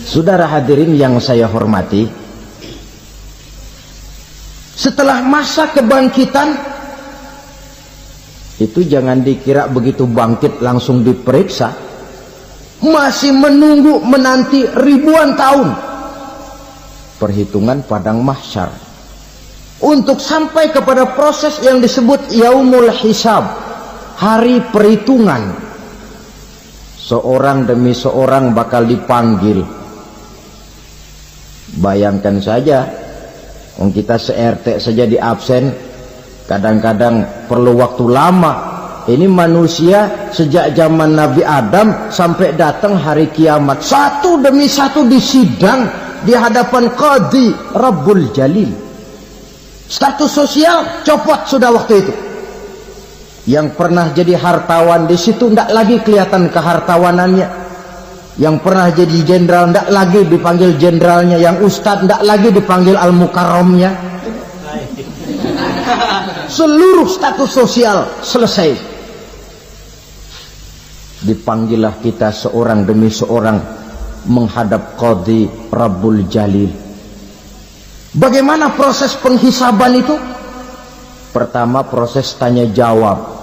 Saudara hadirin yang saya hormati, setelah masa kebangkitan itu jangan dikira begitu bangkit langsung diperiksa, masih menunggu menanti ribuan tahun perhitungan padang mahsyar untuk sampai kepada proses yang disebut yaumul hisab, hari perhitungan. Seorang demi seorang bakal dipanggil. Bayangkan saja, kita se-RT saja di absen, kadang-kadang perlu waktu lama. Ini manusia sejak zaman Nabi Adam sampai datang hari kiamat, satu demi satu disidang di hadapan Qadhi Rabbul Jalil. Status sosial copot sudah waktu itu. Yang pernah jadi hartawan di situ tidak lagi kelihatan kehartawanannya. Yang pernah jadi jenderal tidak lagi dipanggil jenderalnya. Yang ustadz tidak lagi dipanggil al-mukarramnya. Seluruh status sosial selesai. Dipanggillah kita seorang demi seorang menghadap Qadhi Rabbul Jalil. Bagaimana proses penghisaban itu? Pertama, proses tanya jawab.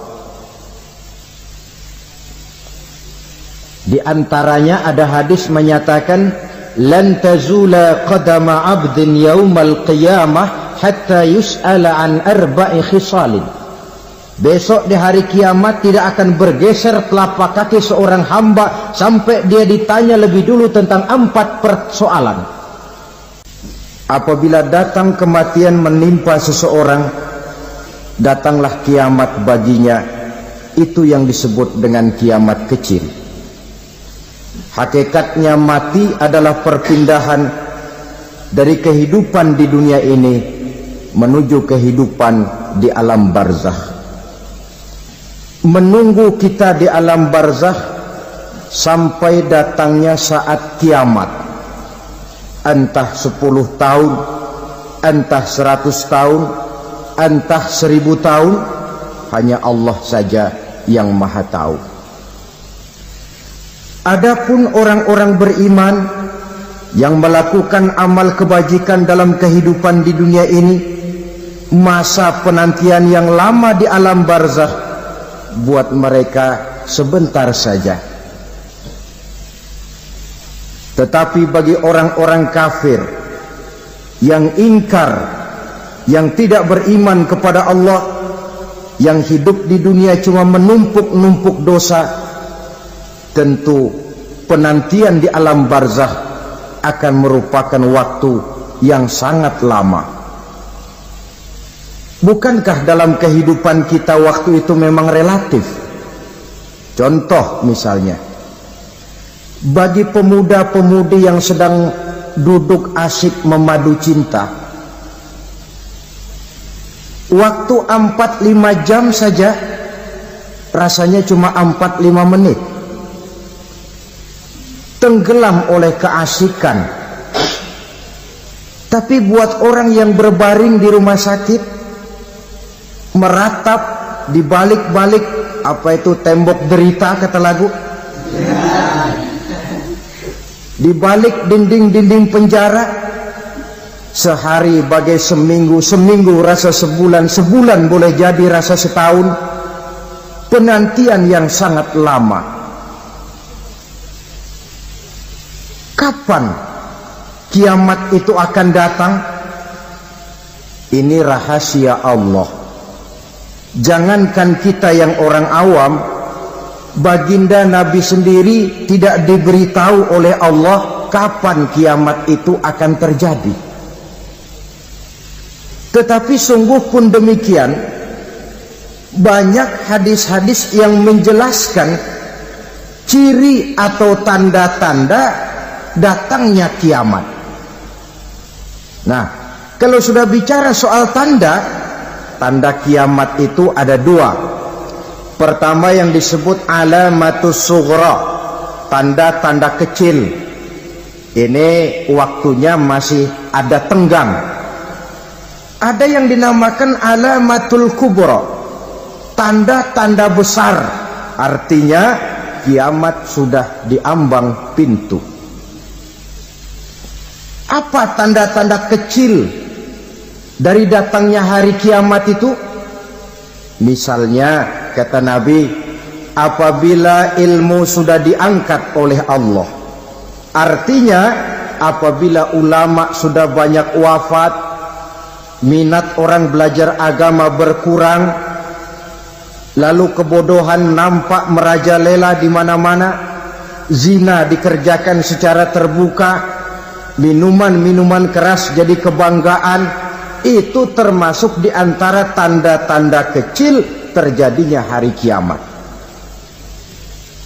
Di antaranya ada hadis menyatakan lan tazula qadama 'abdin yaumal qiyamah hatta yus'ala an arba'i khisalin. Besok di hari kiamat tidak akan bergeser telapak kaki seorang hamba sampai dia ditanya lebih dulu tentang 4 persoalan. Apabila datang kematian menimpa seseorang, datanglah kiamat baginya. Itu yang disebut dengan kiamat kecil. Hakikatnya mati adalah perpindahan dari kehidupan di dunia ini menuju kehidupan di alam barzakh. Menunggu kita di alam barzakh sampai datangnya saat kiamat, entah 10 tahun, entah 100 tahun, entah 1000 tahun, hanya Allah saja yang maha tahu. Adapun orang-orang beriman yang melakukan amal kebajikan dalam kehidupan di dunia ini, masa penantian yang lama di alam barzakh buat mereka sebentar saja. Tetapi bagi orang-orang kafir yang ingkar, yang tidak beriman kepada Allah, yang hidup di dunia cuma menumpuk-numpuk dosa, tentu penantian di alam barzakh akan merupakan waktu yang sangat lama. Bukankah dalam kehidupan kita waktu itu memang relatif? Contoh misalnya, bagi pemuda-pemudi yang sedang duduk asyik memadu cinta, waktu 4-5 jam saja rasanya cuma 4-5 menit. Tenggelam oleh keasikan. Tapi buat orang yang berbaring di rumah sakit, meratap di balik-balik apa itu tembok derita kata lagu, di balik dinding-dinding penjara, sehari bagai seminggu, seminggu rasa sebulan, sebulan boleh jadi rasa setahun. Penantian yang sangat lama. Kapan kiamat itu akan datang? Ini rahasia Allah. Jangankan kita yang orang awam, baginda Nabi sendiri tidak diberitahu oleh Allah kapan kiamat itu akan terjadi. Tetapi sungguh pun demikian, banyak hadis-hadis yang menjelaskan ciri atau tanda-tanda datangnya kiamat. Nah, kalau sudah bicara soal tanda kiamat itu ada 2. Pertama yang disebut alamatus sughra, tanda-tanda kecil. Ini waktunya masih ada tenggang. Ada yang dinamakan alamatul kubra, tanda-tanda besar, artinya kiamat sudah diambang pintu. Apa tanda-tanda kecil dari datangnya hari kiamat itu? Misalnya kata Nabi, apabila ilmu sudah diangkat oleh Allah, artinya apabila ulama sudah banyak wafat, minat orang belajar agama berkurang, lalu kebodohan nampak merajalela di mana-mana, zina dikerjakan secara terbuka, minuman-minuman keras jadi kebanggaan. Itu termasuk di antara tanda-tanda kecil terjadinya hari kiamat.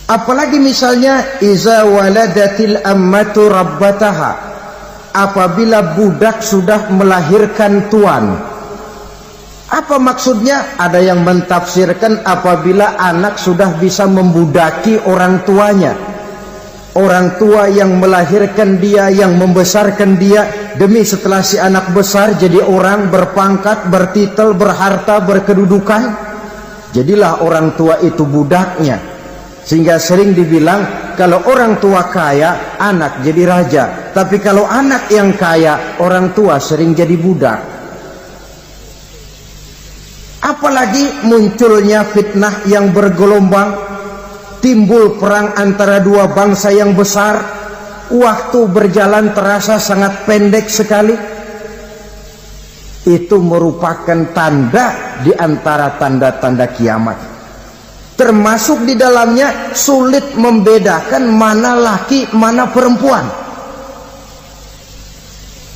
Apalagi misalnya iza waladatil ammatu rabbataha, apabila budak sudah melahirkan tuan. Apa maksudnya? Ada yang mentafsirkan apabila anak sudah bisa membudaki orang tuanya. Orang tua yang melahirkan dia, yang membesarkan dia, demi setelah si anak besar jadi orang berpangkat, bertitel, berharta, berkedudukan, jadilah orang tua itu budaknya. Sehingga sering dibilang kalau orang tua kaya, anak jadi raja. Tapi kalau anak yang kaya, orang tua sering jadi budak. Apalagi munculnya fitnah yang bergelombang, timbul perang antara dua bangsa yang besar, waktu berjalan terasa sangat pendek sekali. Itu merupakan tanda di antara tanda-tanda kiamat. Termasuk di dalamnya sulit membedakan mana laki, mana perempuan.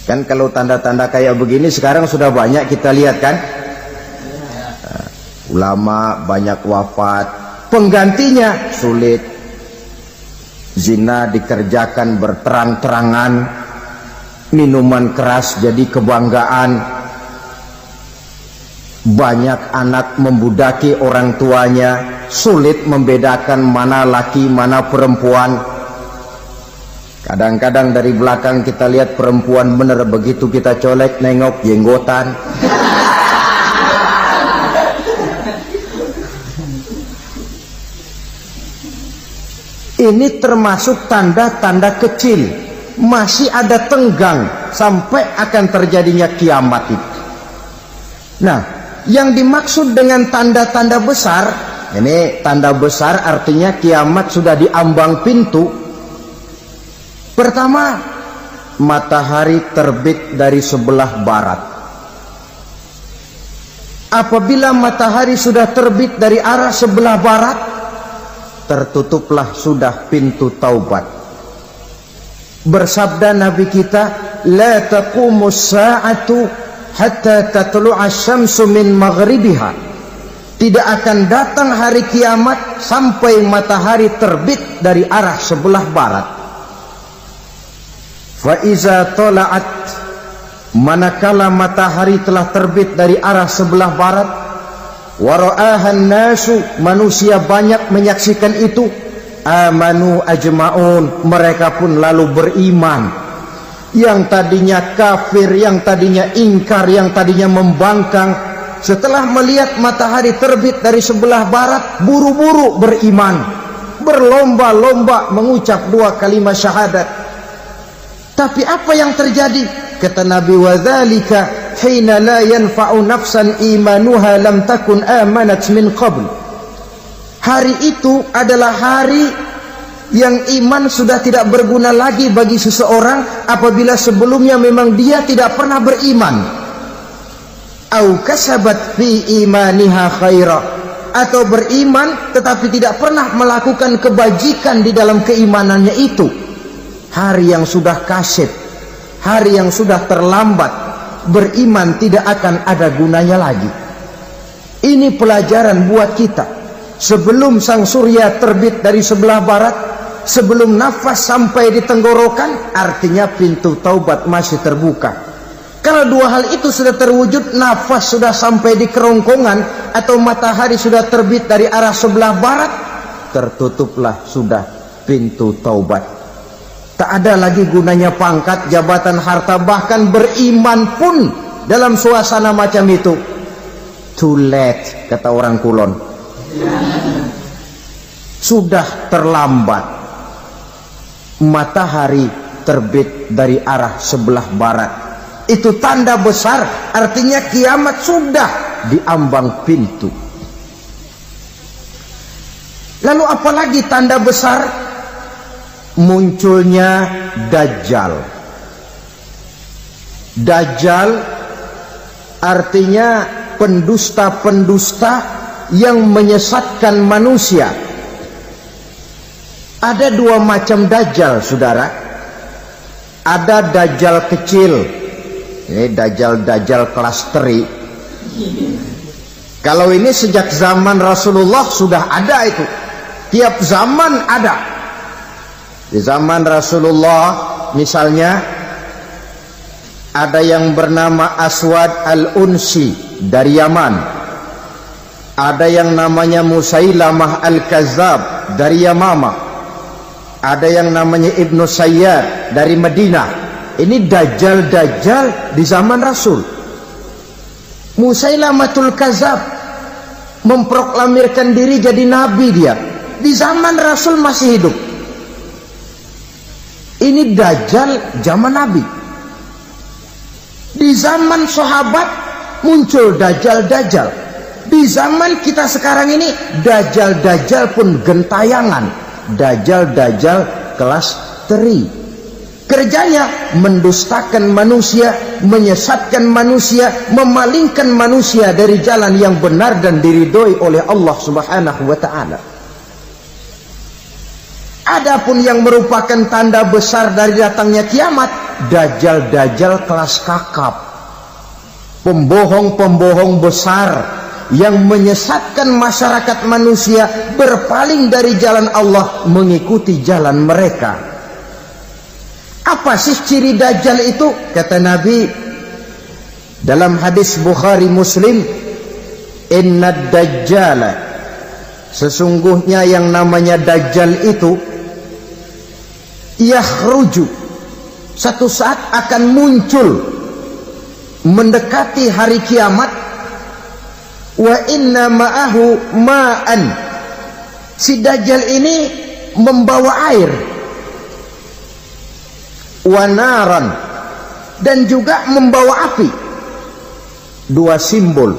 Kan kalau tanda-tanda kayak begini sekarang sudah banyak kita lihat kan. Ulama banyak wafat, penggantinya sulit. Zina dikerjakan berterang-terangan, minuman keras jadi kebanggaan, banyak anak membudaki orang tuanya, sulit membedakan mana laki mana perempuan. Kadang-kadang dari belakang kita lihat perempuan bener, begitu kita colek nengok jenggotan. Ini termasuk tanda-tanda kecil, masih ada tenggang sampai akan terjadinya kiamat itu. Nah, yang dimaksud dengan tanda-tanda besar, ini tanda besar artinya kiamat sudah di ambang pintu. Pertama, matahari terbit dari sebelah barat. Apabila matahari sudah terbit dari arah sebelah barat, tertutuplah sudah pintu taubat. Bersabda Nabi kita, la taqumus sa'atu hatta tatlu'a syamsu min maghribiha. Tidak akan datang hari kiamat sampai matahari terbit dari arah sebelah barat. Fa iza tala'at, manakala matahari telah terbit dari arah sebelah barat, wara'ahan nasu, manusia banyak menyaksikan itu, amanu ajma'un, mereka pun lalu beriman. Yang tadinya kafir, yang tadinya ingkar, yang tadinya membangkang, setelah melihat matahari terbit dari sebelah barat, buru-buru beriman, berlomba-lomba mengucap dua kalimat syahadat. Tapi apa yang terjadi? Kata Nabi, wadzalika hina la yanfa'u nafsan imanuha lam takun amanat min qabl. Hari itu adalah hari yang iman sudah tidak berguna lagi bagi seseorang apabila sebelumnya memang dia tidak pernah beriman. Au kasabat fi imaniha khaira, atau beriman tetapi tidak pernah melakukan kebajikan di dalam keimanannya itu. Hari yang sudah kasib, hari yang sudah terlambat, beriman tidak akan ada gunanya lagi. Ini pelajaran buat kita. Sebelum sang surya terbit dari sebelah barat, sebelum nafas sampai di tenggorokan, artinya pintu taubat masih terbuka. Kalau dua hal itu sudah terwujud, nafas sudah sampai di kerongkongan atau matahari sudah terbit dari arah sebelah barat, tertutuplah sudah pintu taubat. Tak ada lagi gunanya pangkat, jabatan, harta, bahkan beriman pun dalam suasana macam itu too late, kata orang Kulon. Sudah terlambat. Matahari terbit dari arah sebelah barat. Itu tanda besar, artinya kiamat sudah di ambang pintu. Lalu apalagi tanda besar? Munculnya Dajjal. Dajjal artinya pendusta-pendusta yang menyesatkan manusia. Ada dua macam Dajjal, saudara. Ada Dajjal kecil, ini Dajjal kelas teri. Kalau ini sejak zaman Rasulullah sudah ada itu. Tiap zaman ada. Di zaman Rasulullah misalnya ada yang bernama Aswad al-Unsi dari Yaman. Ada yang namanya Musailamah al-Kazzab dari Yamama. Ada yang namanya Ibnu Sayyad dari Madinah. Ini Dajjal di zaman Rasul. Musailamatul Kazzab memproklamirkan diri jadi nabi dia. Di zaman Rasul masih hidup. Ini Dajjal zaman Nabi. Di zaman sahabat muncul Dajjal. Di zaman kita sekarang ini Dajjal pun gentayangan. Dajjal kelas teri. Kerjanya mendustakan manusia, menyesatkan manusia, memalingkan manusia dari jalan yang benar dan diridhoi oleh Allah Subhanahu wa taala. Adapun yang merupakan tanda besar dari datangnya kiamat, Dajjal kelas kakap. Pembohong-pembohong besar yang menyesatkan masyarakat manusia berpaling dari jalan Allah mengikuti jalan mereka. Apa sih ciri Dajjal itu? Kata Nabi dalam hadis Bukhari Muslim, Inna Dajjala, sesungguhnya yang namanya Dajjal itu yakhruju, satu saat akan muncul mendekati hari kiamat. Wa inna ma'ahu ma'an, si Dajjal ini membawa air. Wa naran, dan juga membawa api. Dua simbol.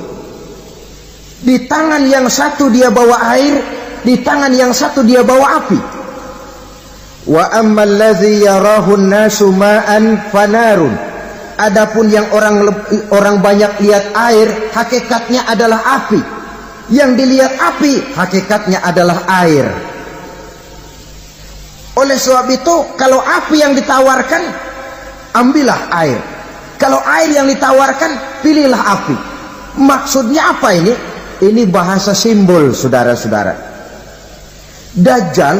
Di tangan yang satu dia bawa air, di tangan yang satu dia bawa api. Wa ammal ladzi yarahu an-nasu ma'an fanarun, adapun yang orang banyak lihat air, hakikatnya adalah api. Yang dilihat api, hakikatnya adalah air. Oleh sebab itu, kalau api yang ditawarkan, ambillah air. Kalau air yang ditawarkan, pilihlah api. Maksudnya apa ini? Ini bahasa simbol, saudara-saudara. Dajjal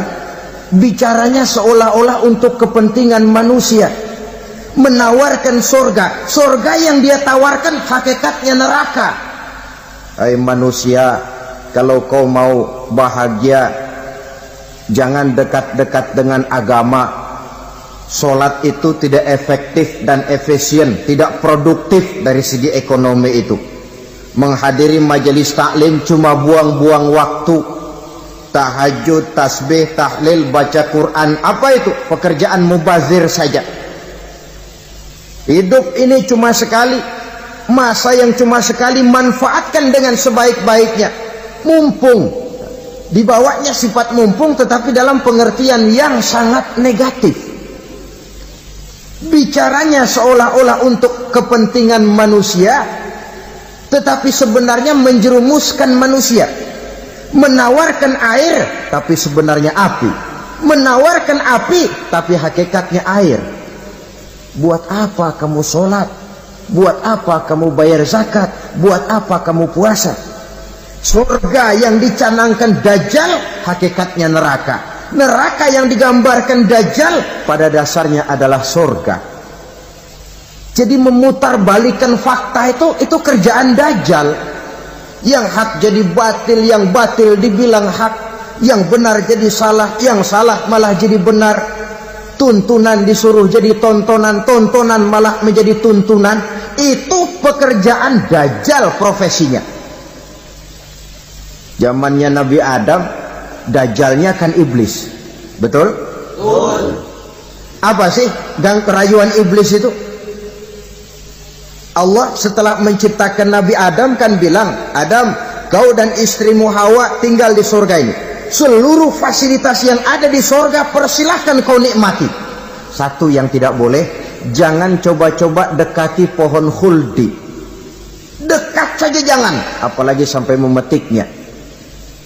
bicaranya seolah-olah untuk kepentingan manusia, menawarkan surga. Surga yang dia tawarkan hakikatnya neraka. Hai manusia, kalau kau mau bahagia, jangan dekat-dekat dengan agama. Sholat itu tidak efektif dan efisien, tidak produktif dari segi ekonomi itu. Menghadiri majelis taklim cuma buang-buang waktu. Tahajud, tasbih, tahlil, baca Quran, apa itu? Pekerjaan mubazir saja. Hidup ini cuma sekali, masa yang cuma sekali, manfaatkan dengan sebaik-baiknya. Mumpung, dibawanya sifat mumpung, tetapi dalam pengertian yang sangat negatif. Bicaranya seolah-olah untuk kepentingan manusia, tetapi sebenarnya menjerumuskan manusia. Menawarkan air, tapi sebenarnya api. Menawarkan api, tapi hakikatnya air. Buat apa kamu sholat? Buat apa kamu bayar zakat? Buat apa kamu puasa? Surga yang dicanangkan Dajjal, hakikatnya neraka. Neraka yang digambarkan Dajjal, pada dasarnya adalah surga. Jadi memutarbalikkan fakta itu kerjaan Dajjal. Yang hak jadi batil, yang batil dibilang hak, yang benar jadi salah, yang salah malah jadi benar. Tuntunan disuruh jadi tontonan, tontonan malah menjadi tuntunan. Itu pekerjaan Dajjal profesinya. Zamannya Nabi Adam, Dajjalnya kan iblis. Betul? Betul. Apa sih rayuan iblis itu? Allah setelah menciptakan Nabi Adam kan bilang, Adam, kau dan istrimu Hawa tinggal di surga ini. Seluruh fasilitas yang ada di surga persilahkan kau nikmati. Satu yang tidak boleh, jangan coba-coba dekati pohon khuldi. Dekat saja jangan, apalagi sampai memetiknya.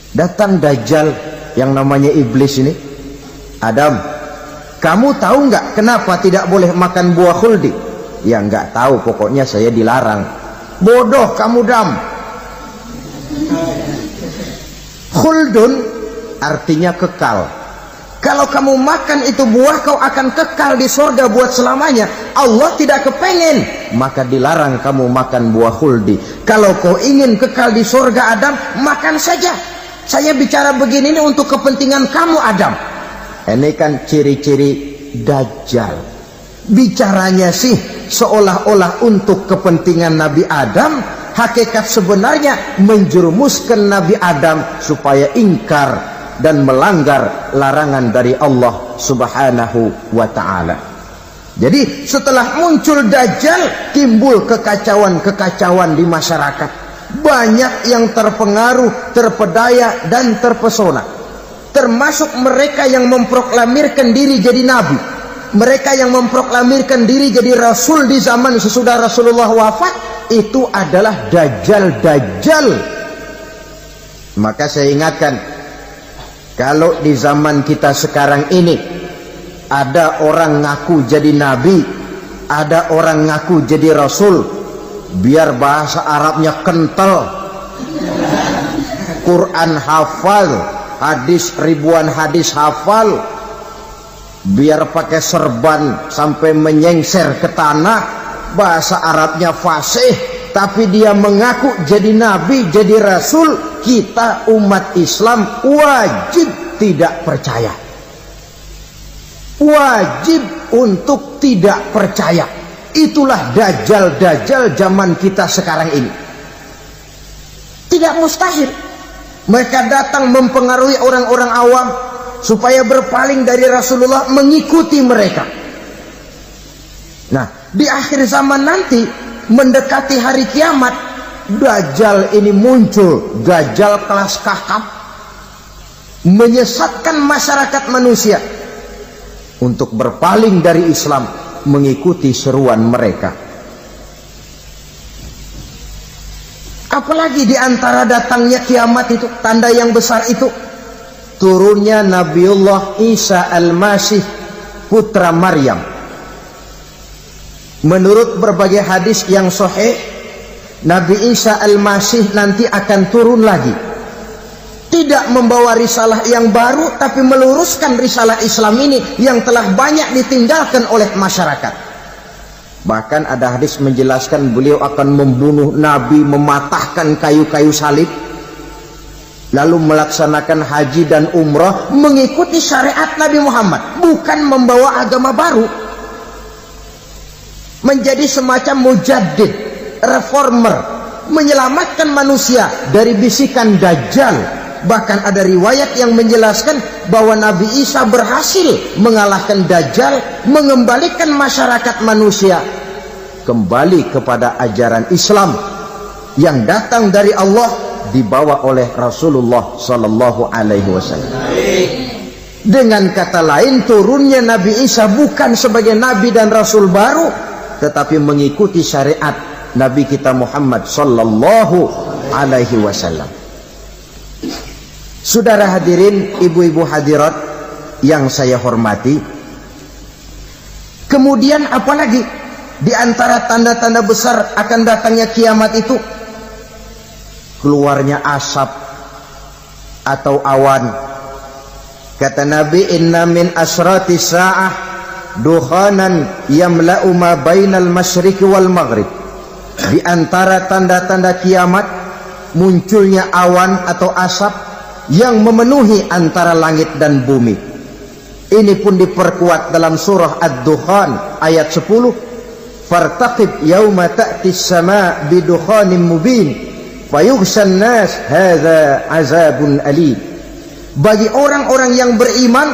Datang Dajjal yang namanya iblis ini. Adam, kamu tahu nggak kenapa tidak boleh makan buah khuldi? Ya nggak tahu, pokoknya saya dilarang. Bodoh kamu, Dam. Khuldun artinya kekal. Kalau kamu makan itu buah, kau akan kekal di surga buat selamanya. Allah tidak kepengen, maka dilarang kamu makan buah khuldi. Kalau kau ingin kekal di surga, Adam, makan saja. Saya bicara begini ini untuk kepentingan kamu, Adam. Ini kan ciri-ciri Dajjal. Bicaranya sih seolah-olah untuk kepentingan Nabi Adam, hakikat sebenarnya menjerumuskan Nabi Adam supaya ingkar dan melanggar larangan dari Allah Subhanahu wa ta'ala. Jadi setelah muncul Dajjal, timbul kekacauan-kekacauan di masyarakat. Banyak yang terpengaruh, terpedaya dan terpesona, termasuk mereka yang memproklamirkan diri jadi nabi. Mereka yang memproklamirkan diri jadi rasul di zaman sesudah Rasulullah wafat, itu adalah Dajjal-Dajjal. Maka saya ingatkan, kalau di zaman kita sekarang ini ada orang ngaku jadi nabi, ada orang ngaku jadi rasul, biar bahasa Arabnya kental, Quran hafal, hadis ribuan hadis hafal, biar pakai serban sampai menyengser ke tanah, bahasa Arabnya fasih, tapi dia mengaku jadi nabi, jadi rasul, kita umat Islam wajib tidak percaya. Wajib untuk tidak percaya. Itulah Dajjal-Dajjal zaman kita sekarang ini. Tidak mustahil mereka datang mempengaruhi orang-orang awam supaya berpaling dari Rasulullah, mengikuti mereka. Nah, di akhir zaman nanti, mendekati hari kiamat, Dajjal ini muncul. Dajjal kelas kakap, menyesatkan masyarakat manusia untuk berpaling dari Islam, mengikuti seruan mereka. Apalagi di antara datangnya kiamat itu, tanda yang besar itu, turunnya Nabiullah Isa Al-Masih, putra Maryam. Menurut berbagai hadis yang sahih, Nabi Isa Al-Masih nanti akan turun lagi. Tidak membawa risalah yang baru, tapi meluruskan risalah Islam ini yang telah banyak ditinggalkan oleh masyarakat. Bahkan ada hadis menjelaskan beliau akan membunuh Nabi, mematahkan kayu-kayu salib, lalu melaksanakan haji dan umrah mengikuti syariat Nabi Muhammad, bukan membawa agama baru. Menjadi semacam mujaddid, reformer, menyelamatkan manusia dari bisikan Dajjal. Bahkan ada riwayat yang menjelaskan bahwa Nabi Isa berhasil mengalahkan Dajjal, mengembalikan masyarakat manusia kembali kepada ajaran Islam yang datang dari Allah, dibawa oleh Rasulullah Sallallahu Alaihi Wasallam. Dengan kata lain, turunnya Nabi Isa bukan sebagai Nabi dan Rasul baru, tetapi mengikuti syariat Nabi kita Muhammad Sallallahu Alaihi Wasallam. Saudara hadirin, ibu-ibu hadirat yang saya hormati, kemudian apalagi di antara tanda-tanda besar akan datangnya kiamat itu? Keluarnya asap atau awan. Kata Nabi, inna min asrati sa'ah dukhanan yamla'u ma bainal masyriqi wal maghrib. Di antara tanda-tanda kiamat, munculnya awan atau asap yang memenuhi antara langit dan bumi. Ini pun diperkuat dalam surah Ad-Dukhan ayat 10. Fartaqib yauma ta'ti as-sama' bidukhanin mubin fayughshan nas hadza azabun alim. Bagi orang-orang yang beriman,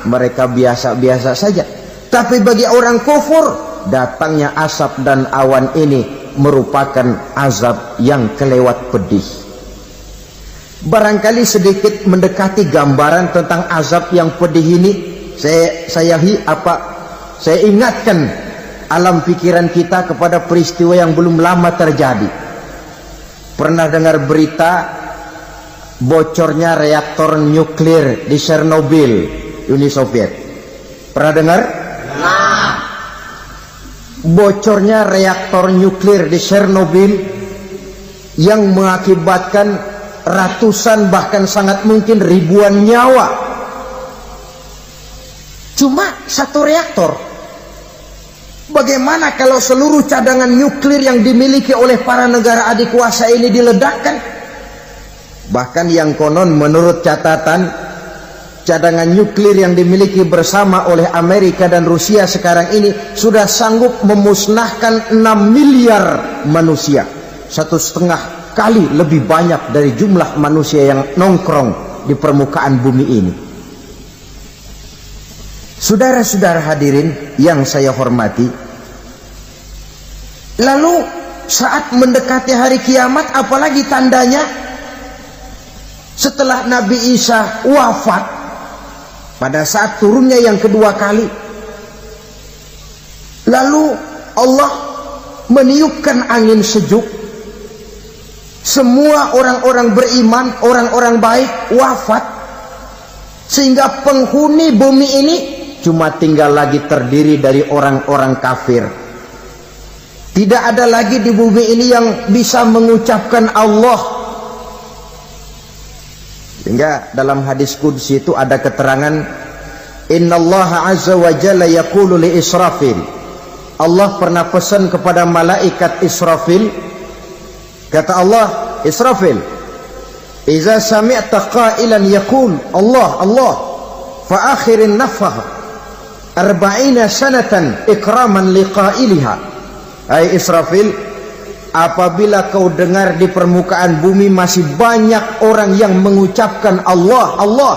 mereka biasa-biasa saja. Tapi bagi orang kufur, datangnya asap dan awan ini merupakan azab yang kelewat pedih. Barangkali sedikit mendekati gambaran tentang azab yang pedih ini, saya ingatkan alam pikiran kita kepada peristiwa yang belum lama terjadi. Pernah dengar berita bocornya reaktor nuklir di Chernobyl, Uni Soviet? Pernah dengar? Nah, bocornya reaktor nuklir di Chernobyl yang mengakibatkan ratusan bahkan sangat mungkin ribuan nyawa. Cuma satu reaktor. Bagaimana kalau seluruh cadangan nuklir yang dimiliki oleh para negara adik kuasa ini diledakkan? Bahkan yang konon menurut catatan, cadangan nuklir yang dimiliki bersama oleh Amerika dan Rusia sekarang ini sudah sanggup memusnahkan 6 miliar manusia. 1,5 kali lebih banyak dari jumlah manusia yang nongkrong di permukaan bumi ini. Saudara-saudara hadirin yang saya hormati, lalu saat mendekati hari kiamat, apalagi tandanya setelah Nabi Isa wafat pada saat turunnya yang kedua kali, lalu Allah meniupkan angin sejuk, semua orang-orang beriman, orang-orang baik wafat, sehingga penghuni bumi ini cuma tinggal lagi terdiri dari orang-orang kafir. Tidak ada lagi di bumi ini yang bisa mengucapkan Allah. Sehingga dalam hadis qudsi itu ada keterangan, innallaha azza wa jalla yaqulu li Israfil. Allah pernah pesan kepada malaikat Israfil, kata Allah, Israfil, iza sami'ta qailan yaqul Allah Allah fa akhirin nafah 40 sanatan ikraman liqailiha. Hai Israfil, apabila kau dengar di permukaan bumi masih banyak orang yang mengucapkan Allah Allah,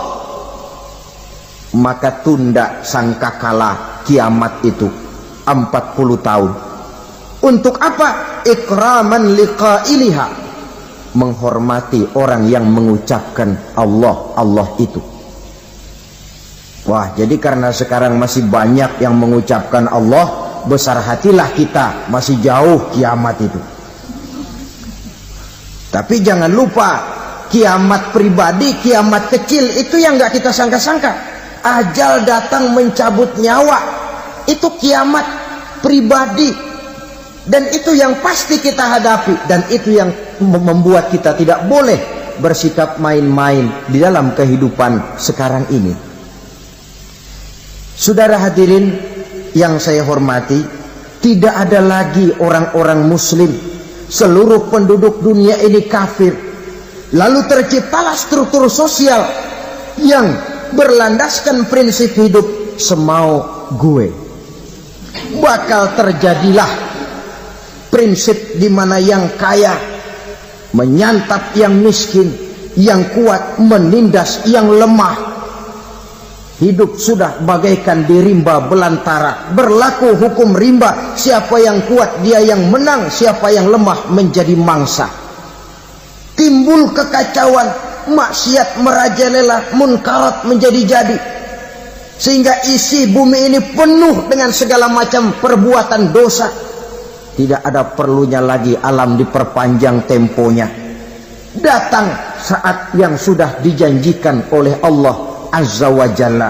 maka tunda sangkakala kiamat itu 40 tahun. Untuk apa? Ikraman liqailiha, menghormati orang yang mengucapkan Allah Allah itu. Wah, jadi karena sekarang masih banyak yang mengucapkan Allah, besar hatilah kita, masih jauh kiamat itu. Tapi jangan lupa, kiamat pribadi, kiamat kecil itu yang gak kita sangka-sangka. Ajal datang mencabut nyawa, itu kiamat pribadi, dan itu yang pasti kita hadapi, dan itu yang membuat kita tidak boleh bersikap main-main di dalam kehidupan sekarang ini. Saudara hadirin yang saya hormati, tidak ada lagi orang-orang muslim, seluruh penduduk dunia ini kafir. Lalu terciptalah struktur sosial yang berlandaskan prinsip hidup semau gue. Bakal terjadilah prinsip di mana yang kaya menyantap yang miskin, yang kuat menindas yang lemah. Hidup sudah bagaikan di rimba belantara, berlaku hukum rimba, siapa yang kuat dia yang menang, siapa yang lemah menjadi mangsa. Timbul kekacauan, maksiat merajalela, munkarat menjadi-jadi, sehingga isi bumi ini penuh dengan segala macam perbuatan dosa. Tidak ada perlunya lagi alam diperpanjang temponya. Datang saat yang sudah dijanjikan oleh Allah Azza wa Jalla,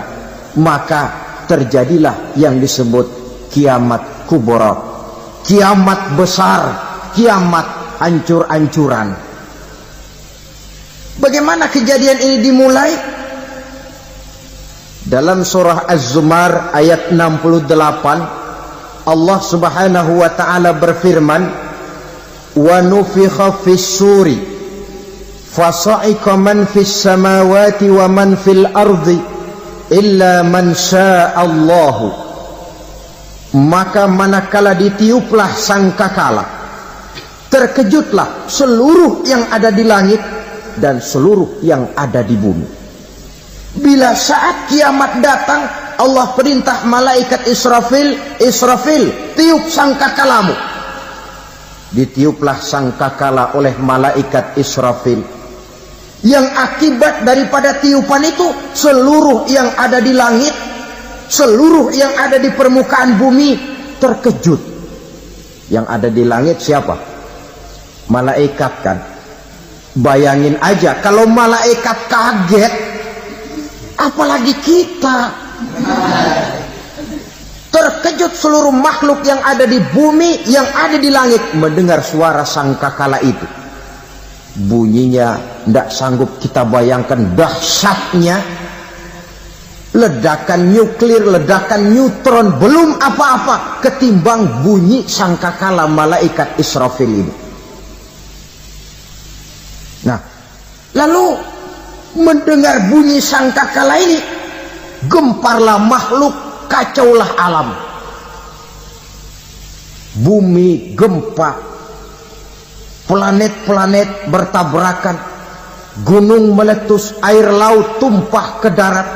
maka terjadilah yang disebut kiamat kubra, kiamat besar, kiamat hancur-hancuran. Bagaimana kejadian ini dimulai? Dalam surah Az-Zumar ayat 68, Allah Subhanahu wa taala berfirman, wa nufikha fis-suri fasa'iqa man fis samawati wa man fil ardi illa man sya'allahu. Maka manakala ditiuplah sangkakala, terkejutlah seluruh yang ada di langit dan seluruh yang ada di bumi. Bila saat kiamat datang, Allah perintah malaikat Israfil, Israfil, tiup sangkakalamu. Ditiuplah sangkakala oleh malaikat Israfil. Yang akibat daripada tiupan itu, seluruh yang ada di langit, seluruh yang ada di permukaan bumi terkejut. Yang ada di langit siapa? Malaikat kan. Bayangin aja kalau malaikat kaget, apalagi kita. Terkejut seluruh makhluk yang ada di bumi, yang ada di langit mendengar suara sangkakala itu. Bunyinya tidak sanggup kita bayangkan dahsyatnya. Ledakan nuklir, ledakan neutron, belum apa-apa ketimbang bunyi sangkakala malaikat Israfil ini. Nah, lalu mendengar bunyi sangkakala ini, gemparlah makhluk, kacaulah alam. Bumi gempa, planet-planet bertabrakan, gunung meletus, air laut tumpah ke darat,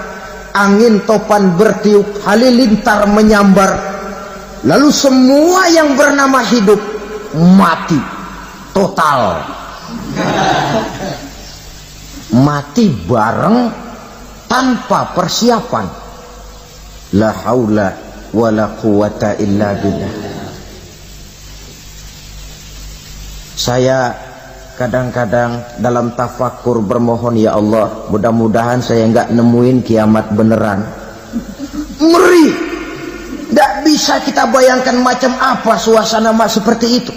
angin topan bertiup, halilintar menyambar. Lalu semua yang bernama hidup mati total. Mati bareng tanpa persiapan. La haula wala quwata illa billah. Saya kadang-kadang dalam tafakur bermohon, ya Allah, mudah-mudahan saya enggak nemuin kiamat beneran. Ngeri. Tidak bisa kita bayangkan macam apa suasana seperti itu.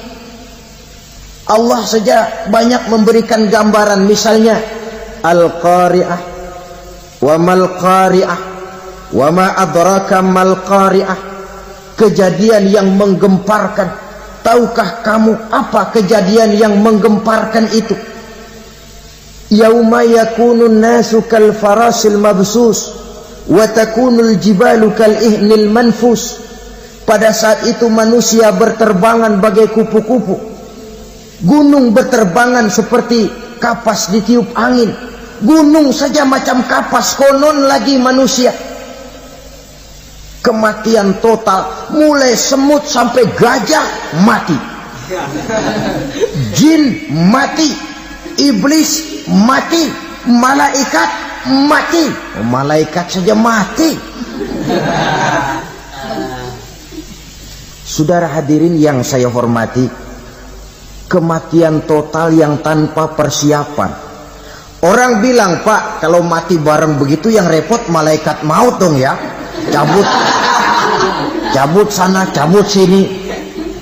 Allah saja banyak memberikan gambaran, misalnya Al-Qari'ah, wa mal qari'ah, wa ma adraka mal qari'ah. Kejadian yang menggemparkan. Tahukah kamu apa kejadian yang menggemparkan itu? Yauma yakunun nasu kal farasil mabsus wa takunul jibalu kal ihnil manfus. Pada saat itu manusia berterbangan bagai kupu-kupu, gunung berterbangan seperti kapas ditiup angin. Gunung saja macam kapas, konon lagi manusia. Kematian total, mulai semut sampai gajah mati, jin mati, iblis mati, malaikat mati. Malaikat saja mati. Saudara hadirin yang saya hormati, kematian total yang tanpa persiapan. Orang bilang, Pak, kalau mati bareng begitu yang repot malaikat maut dong ya. Cabut sana, cabut sini.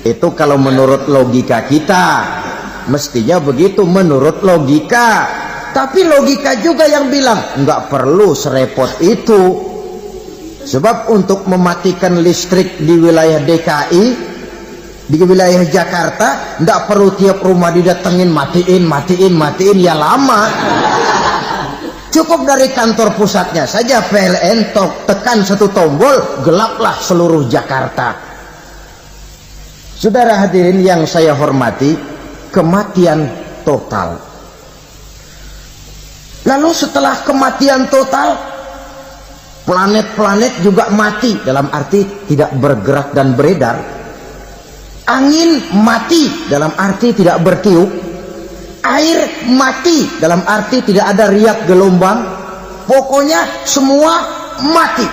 Itu kalau menurut logika kita, mestinya begitu menurut logika. Tapi logika juga yang bilang nggak perlu serepot itu. Sebab untuk mematikan listrik di wilayah DKI, di wilayah Jakarta, nggak perlu tiap rumah didatengin matiin, ya lama. Cukup dari kantor pusatnya saja PLN, tekan satu tombol, gelaplah seluruh Jakarta. Saudara hadirin yang saya hormati, kematian total. Lalu setelah kematian total, planet-planet juga mati, dalam arti tidak bergerak dan beredar. Angin mati, dalam arti tidak bertiup. Air mati, dalam arti tidak ada riak gelombang. Pokoknya semua mati.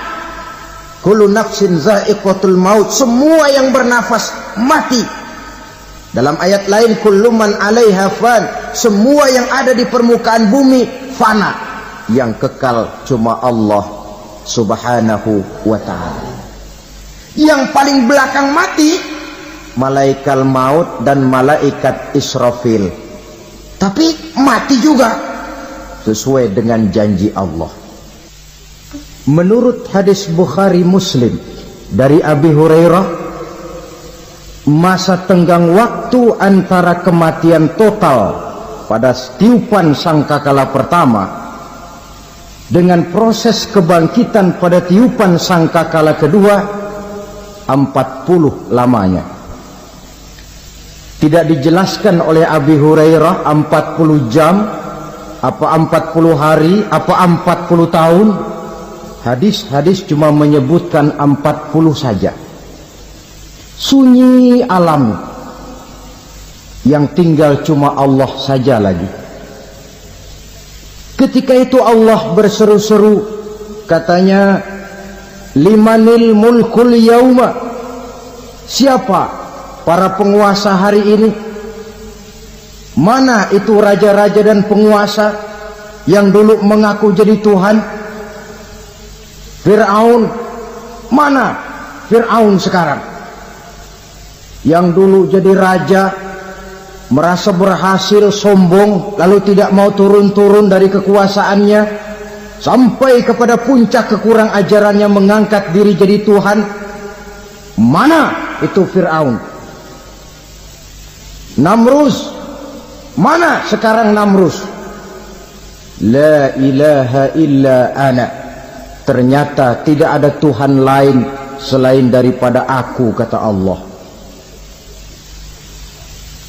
Kullu nafsin za'iqatul maut, semua yang bernafas mati. Dalam ayat lain, kullu man 'alaiha fan, semua yang ada di permukaan bumi fana. Yang kekal cuma Allah Subhanahu wa ta'ala. Yang paling belakang mati malaikat maut dan malaikat Israfil. Tapi mati juga sesuai dengan janji Allah. Menurut hadis Bukhari Muslim dari Abi Hurairah, masa tenggang waktu antara kematian total pada tiupan sangkakala pertama dengan proses kebangkitan pada tiupan sangkakala kedua 40 lamanya. Tidak dijelaskan oleh Abi Hurairah 40 jam, apa 40 hari, apa 40 tahun. Hadis-hadis cuma menyebutkan 40 saja. Sunyi alam, yang tinggal cuma Allah saja lagi. Ketika itu Allah berseru-seru, katanya, limanil mulkul yauma, siapa para penguasa hari ini? Mana itu raja-raja dan penguasa yang dulu mengaku jadi Tuhan? Fir'aun, mana Fir'aun sekarang? Yang dulu jadi raja, merasa berhasil, sombong, lalu tidak mau turun-turun dari kekuasaannya, sampai kepada puncak kekurang ajarannya, mengangkat diri jadi Tuhan. Mana itu Fir'aun? Namrus, mana sekarang Namrus? La ilaha illa ana, ternyata tidak ada Tuhan lain selain daripada aku, kata Allah.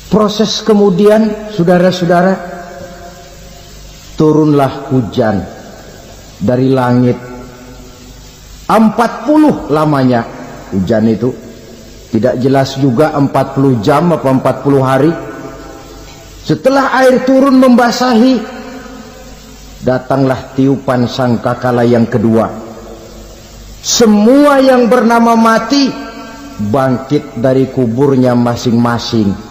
Proses kemudian, saudara-saudara, turunlah hujan dari langit. 40 lamanya hujan itu, tidak jelas juga 40 jam apa 40 hari. Setelah air turun membasahi, datanglah tiupan sangkakala yang kedua. Semua yang bernama mati bangkit dari kuburnya masing-masing.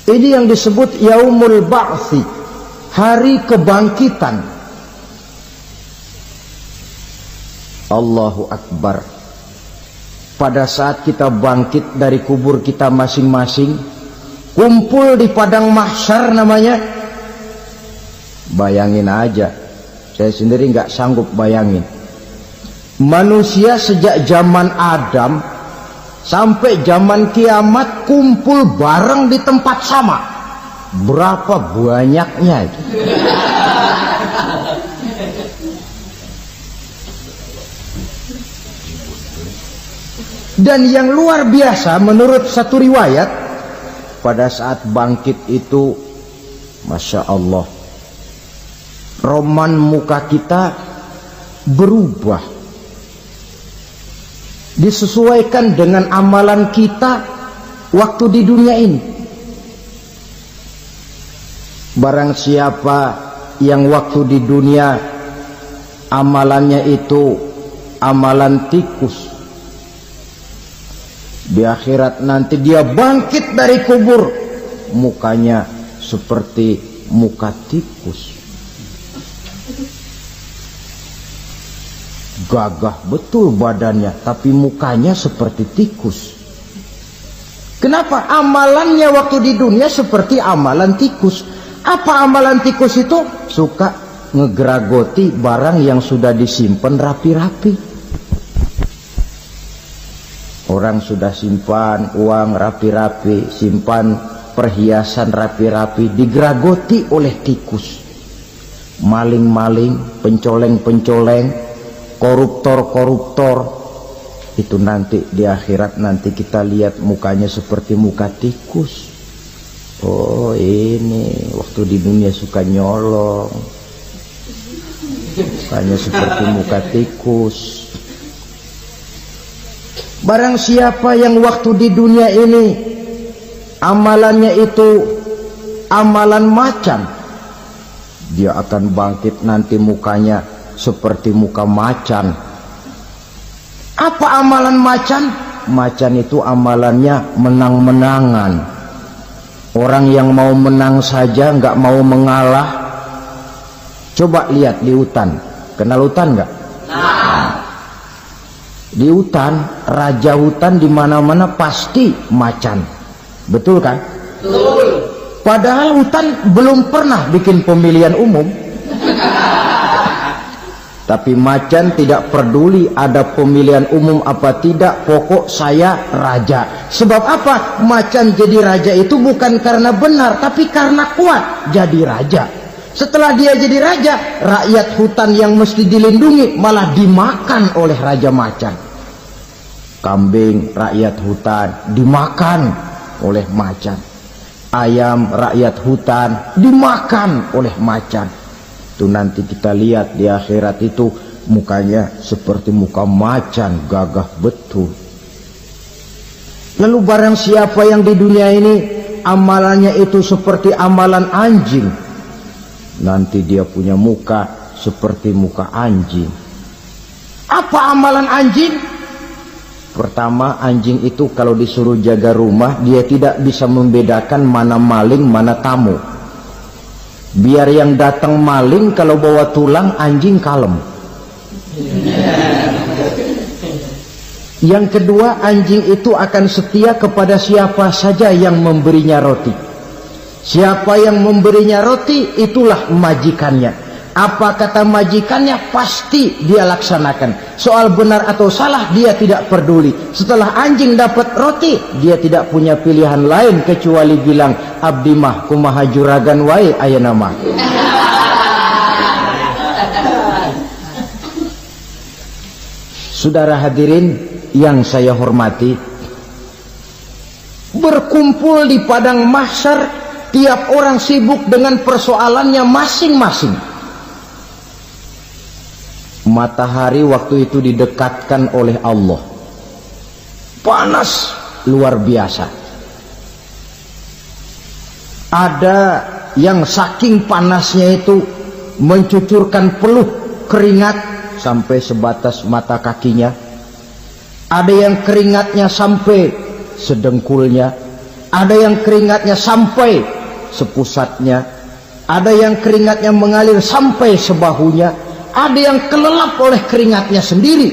Ini yang disebut Yaumul Ba'thi, hari kebangkitan. Allahu Akbar. Pada saat kita bangkit dari kubur kita masing-masing, kumpul di padang mahsyar namanya. Bayangin aja, saya sendiri nggak sanggup bayangin. Manusia sejak zaman Adam sampai zaman kiamat kumpul bareng di tempat sama. Berapa banyaknya itu? Dan yang luar biasa, menurut satu riwayat, pada saat bangkit itu, Masya Allah, roman muka kita berubah, disesuaikan dengan amalan kita waktu di dunia ini. Barang siapa yang waktu di dunia amalannya itu amalan tikus, di akhirat nanti dia bangkit dari kubur, mukanya seperti muka tikus. Gagah betul badannya, tapi mukanya seperti tikus. Kenapa? Amalannya waktu di dunia seperti amalan tikus. Apa amalan tikus itu? Suka ngegeragoti barang yang sudah disimpan rapi-rapi. Orang sudah simpan uang rapi-rapi, simpan perhiasan rapi-rapi, digeragoti oleh tikus. Maling-maling, pencoleng-pencoleng, koruptor-koruptor, itu nanti di akhirat nanti kita lihat mukanya seperti muka tikus. Oh, ini waktu di dunia suka nyolong, mukanya seperti muka tikus. Barang siapa yang waktu di dunia ini amalannya itu amalan macan, dia akan bangkit nanti mukanya seperti muka macan. Apa amalan macan? Macan itu amalannya menang-menangan. Orang yang mau menang saja nggak mau mengalah. Coba lihat di hutan, kenal hutan nggak? Nah. Di hutan, raja hutan di mana-mana pasti macan, betul kan? Betul. Padahal hutan belum pernah bikin pemilihan umum. Tapi macan tidak peduli ada pemilihan umum apa tidak, pokok saya raja. Sebab apa? Macan jadi raja itu bukan karena benar, tapi karena kuat jadi raja. Setelah dia jadi raja, rakyat hutan yang mesti dilindungi malah dimakan oleh raja macan. Kambing rakyat hutan dimakan oleh macan. Ayam rakyat hutan dimakan oleh macan. Itu nanti kita lihat di akhirat itu mukanya seperti muka macan, gagah betul. Lalu barang siapa yang di dunia ini amalannya itu seperti amalan anjing, nanti dia punya muka seperti muka anjing. Apa amalan anjing? Pertama, anjing itu kalau disuruh jaga rumah, dia tidak bisa membedakan mana maling, mana tamu. Biar yang datang maling, kalau bawa tulang, anjing kalem. Yang kedua, anjing itu akan setia kepada siapa saja yang memberinya roti. Siapa yang memberinya roti, itulah majikannya. Apa kata majikannya, pasti dia laksanakan. Soal benar atau salah, dia tidak peduli. Setelah anjing dapat roti, dia tidak punya pilihan lain kecuali bilang, abdi mah kumaha juragan wae ayeuna mah. Saudara hadirin yang saya hormati, berkumpul di padang mahsyar, tiap orang sibuk dengan persoalannya masing-masing. Matahari waktu itu didekatkan oleh Allah, panas luar biasa. Ada yang saking panasnya itu mencucurkan peluh keringat sampai sebatas mata kakinya. Ada yang keringatnya sampai sedengkulnya, ada yang keringatnya sampai sepusatnya, ada yang keringatnya mengalir sampai sebahunya, ada yang kelelap oleh keringatnya sendiri,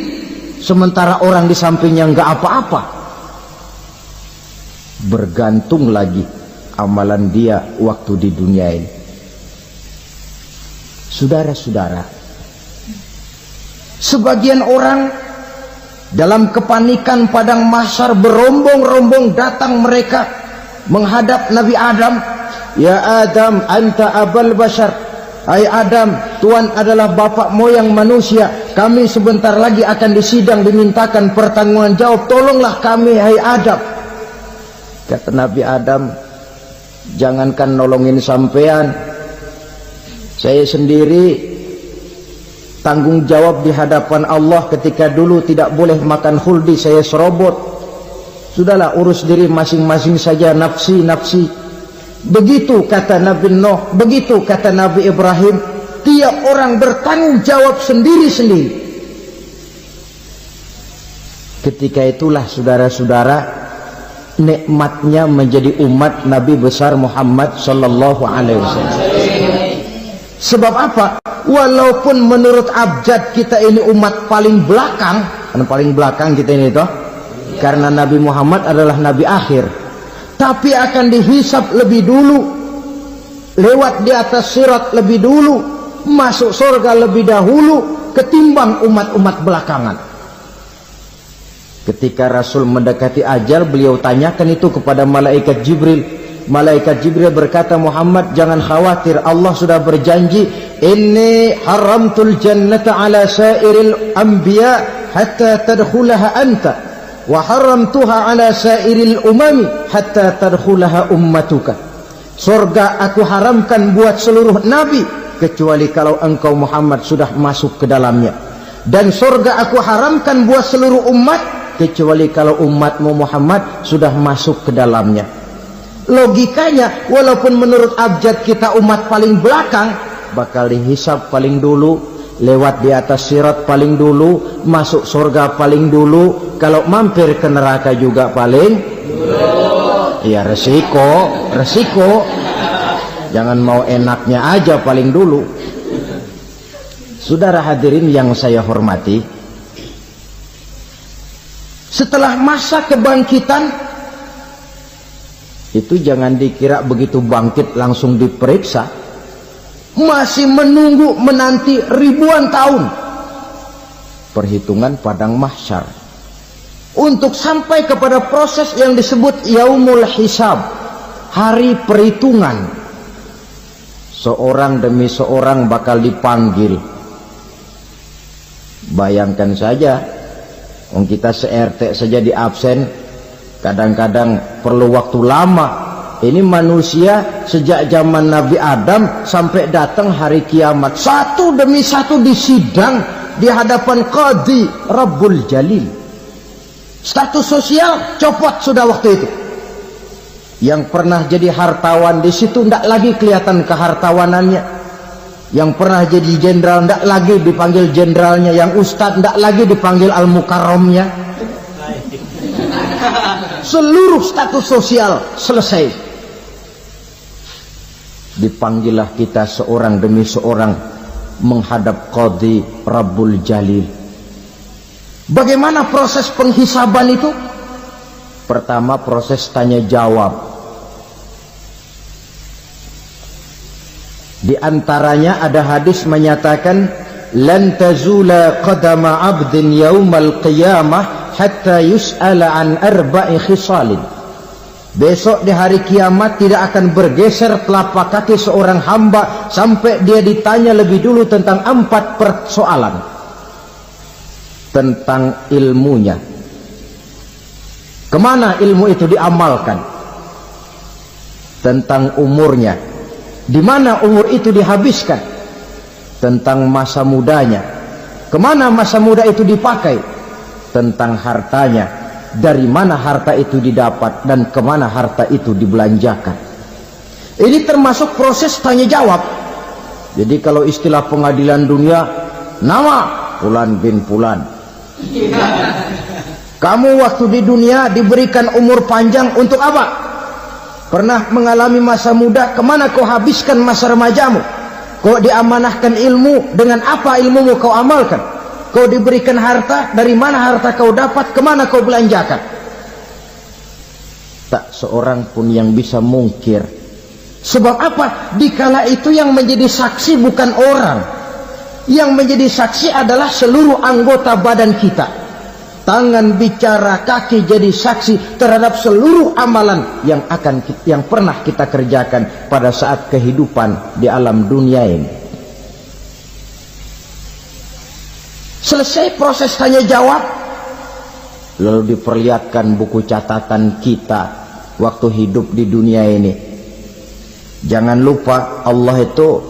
sementara orang di sampingnya nggak apa-apa. Bergantung lagi amalan dia waktu di dunia ini. Saudara-saudara, sebagian orang dalam kepanikan padang mahsyar berombong-rombong datang mereka menghadap Nabi Adam. Ya Adam, anta abal bashar. Hai Adam, Tuhan adalah bapak moyang manusia. Kami sebentar lagi akan disidang, dimintakan pertanggungan jawab. Tolonglah kami, hai Adam. Kata Nabi Adam, jangankan nolongin sampean, saya sendiri tanggung jawab di hadapan Allah. Ketika dulu tidak boleh makan khuldi, saya serobot. Sudahlah, urus diri masing-masing saja, nafsi. Begitu kata Nabi Nuh, begitu kata Nabi Ibrahim. Tiap orang bertanggung jawab sendiri-sendiri. Ketika itulah saudara-saudara, nikmatnya menjadi umat Nabi besar Muhammad sallallahu alaihi wasallam. Sebab apa? Walaupun menurut abjad kita ini umat paling belakang, kan paling belakang kita ini toh, karena Nabi Muhammad adalah Nabi akhir, tapi akan dihisap lebih dulu, lewat di atas sirat lebih dulu, masuk surga lebih dahulu ketimbang umat-umat belakangan. Ketika Rasul mendekati ajal, beliau tanyakan itu kepada malaikat Jibril. Malaikat Jibril berkata, Muhammad jangan khawatir, Allah sudah berjanji, inni haramtul jannata ala sairil anbiya hatta tadkhulaha anta, wa haramtuha ala sairil umami hatta tadkhulaha ummatuka. Surga aku haramkan buat seluruh nabi kecuali kalau engkau Muhammad sudah masuk ke dalamnya, dan surga aku haramkan buat seluruh umat kecuali kalau umatmu Muhammad sudah masuk ke dalamnya. Logikanya, walaupun menurut abjad kita umat paling belakang, bakal dihisap paling dulu, lewat di atas sirat paling dulu, masuk surga paling dulu, kalau mampir ke neraka juga paling dulu. Ya resiko. Jangan mau enaknya aja paling dulu. Saudara hadirin yang saya hormati, setelah masa kebangkitan itu jangan dikira begitu bangkit langsung diperiksa. Masih menunggu menanti ribuan tahun perhitungan padang mahsyar untuk sampai kepada proses yang disebut yaumul hisab, hari perhitungan. Seorang demi seorang bakal dipanggil. Bayangkan saja, kita se-RT saja di absen, kadang-kadang perlu waktu lama. Ini manusia sejak zaman Nabi Adam sampai datang hari kiamat, satu demi satu disidang, di hadapan Qadhi Rabbul Jalil. Status sosial copot sudah waktu itu. Yang pernah jadi hartawan di situ tidak lagi kelihatan kehartawanannya. Yang pernah jadi jenderal tidak lagi dipanggil jenderalnya. Yang ustadz tidak lagi dipanggil al-mukarramnya. Seluruh status sosial selesai. Dipanggillah kita seorang demi seorang menghadap Qadhi Rabbul Jalil. Bagaimana proses penghisaban itu? Pertama, proses tanya jawab. Di antaranya ada hadis menyatakan, lan tazula qadama 'abdin yaumal qiyamah hatta yus'ala an arba'i khisalin. Besok di hari kiamat tidak akan bergeser telapak kaki seorang hamba sampai dia ditanya lebih dulu tentang 4 persoalan. Tentang ilmunya. Kemana ilmu itu diamalkan? Tentang umurnya. Di mana umur itu dihabiskan? Tentang masa mudanya. Kemana masa muda itu dipakai? Tentang hartanya. Dari mana harta itu didapat dan kemana harta itu dibelanjakan. Ini termasuk proses tanya jawab. Jadi kalau istilah pengadilan dunia, nama Fulan bin Fulan. Kamu waktu di dunia diberikan umur panjang untuk apa? Pernah mengalami masa muda, kemana kau habiskan masa remajamu? Kau diamanahkan ilmu, dengan apa ilmumu kau amalkan? Kau diberikan harta, dari mana harta kau dapat, kemana kau belanjakan? Tak seorang pun yang bisa mungkir. Sebab apa? Dikala itu yang menjadi saksi bukan orang. Yang menjadi saksi adalah seluruh anggota badan kita. Tangan bicara, kaki jadi saksi terhadap seluruh amalan yang pernah kita kerjakan pada saat kehidupan di alam dunia ini. Selesai proses tanya jawab, lalu diperlihatkan buku catatan kita waktu hidup di dunia ini. Jangan lupa Allah itu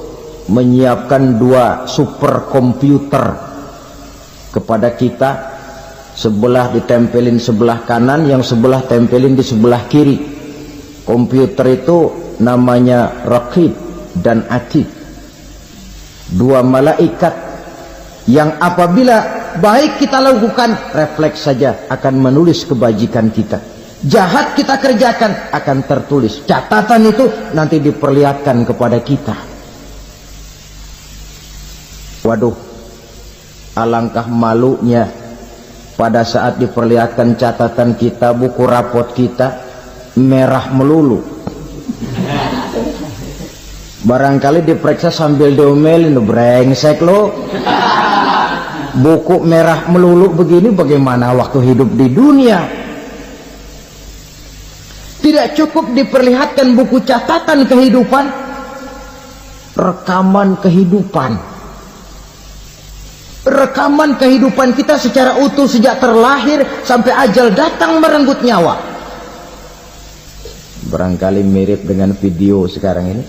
menyiapkan 2 superkomputer kepada kita. Sebelah ditempelin sebelah kanan, yang sebelah tempelin di sebelah kiri. Komputer itu namanya Raqib dan Atid. 2 malaikat yang apabila baik kita lakukan, refleks saja akan menulis kebajikan kita. Jahat kita kerjakan akan tertulis. Catatan itu nanti diperlihatkan kepada kita. Waduh, alangkah malunya pada saat diperlihatkan catatan kita, buku rapot kita merah melulu. Barangkali diperiksa sambil diomelin, brengsek lo. Buku merah melulu begini, bagaimana waktu hidup di dunia? Tidak cukup diperlihatkan buku catatan kehidupan, rekaman kehidupan. Rekaman kehidupan kita secara utuh sejak terlahir sampai ajal datang merenggut nyawa. Barangkali mirip dengan video sekarang ini,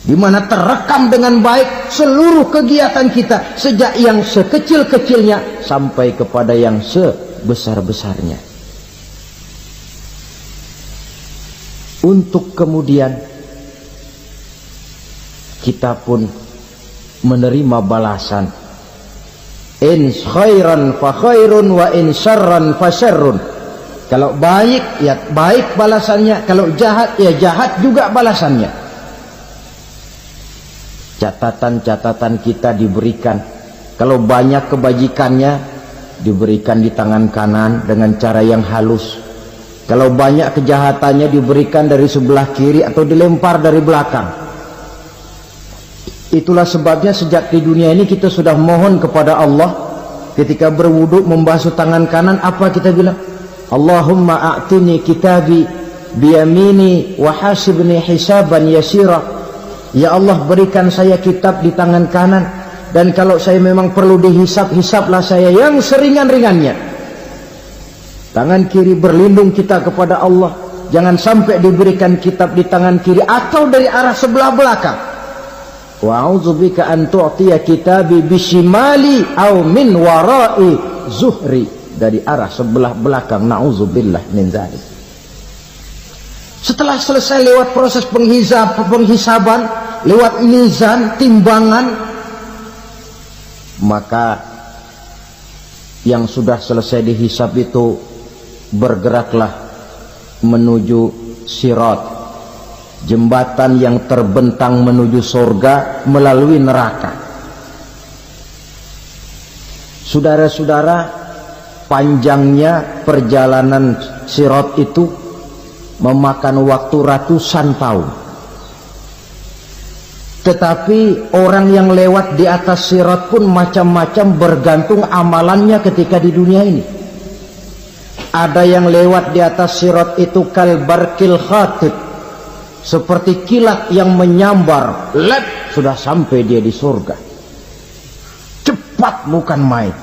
di mana terekam dengan baik seluruh kegiatan kita sejak yang sekecil-kecilnya sampai kepada yang sebesar-besarnya. Untuk kemudian kita pun menerima balasan. In khairan fa khairun wa in syarran fa syarrun. Kalau baik ya baik balasannya, kalau jahat ya jahat juga balasannya. Catatan-catatan kita diberikan. Kalau banyak kebajikannya diberikan di tangan kanan dengan cara yang halus. Kalau banyak kejahatannya diberikan dari sebelah kiri atau dilempar dari belakang. Itulah sebabnya sejak di dunia ini kita sudah mohon kepada Allah. Ketika berwudu membasuh tangan kanan, apa kita bilang? Allahumma a'tini kitabi biyamini wa hasibni hisaban yasira. Ya Allah, berikan saya kitab di tangan kanan, dan kalau saya memang perlu dihisap, hisaplah saya yang seringan-ringannya. Tangan kiri berlindung kita kepada Allah. Jangan sampai diberikan kitab di tangan kiri atau dari arah sebelah belakang. wa a'udzubika an tu'tiya kitabi bishimali aw min wara'i zuhri, dari arah sebelah belakang. Na'udzubillah min dzalik. Setelah selesai lewat proses penghisaban, lewat mizan, timbangan, maka yang sudah selesai dihisab itu bergeraklah menuju sirat, jembatan yang terbentang menuju surga melalui neraka. Saudara-saudara, panjangnya perjalanan sirat itu memakan waktu ratusan tahun. Tetapi orang yang lewat di atas sirat pun macam-macam, bergantung amalannya ketika di dunia ini. Ada yang lewat di atas sirat itu kalbarkil khatib, seperti kilat yang menyambar, lep, sudah sampai dia di surga. Cepat bukan main.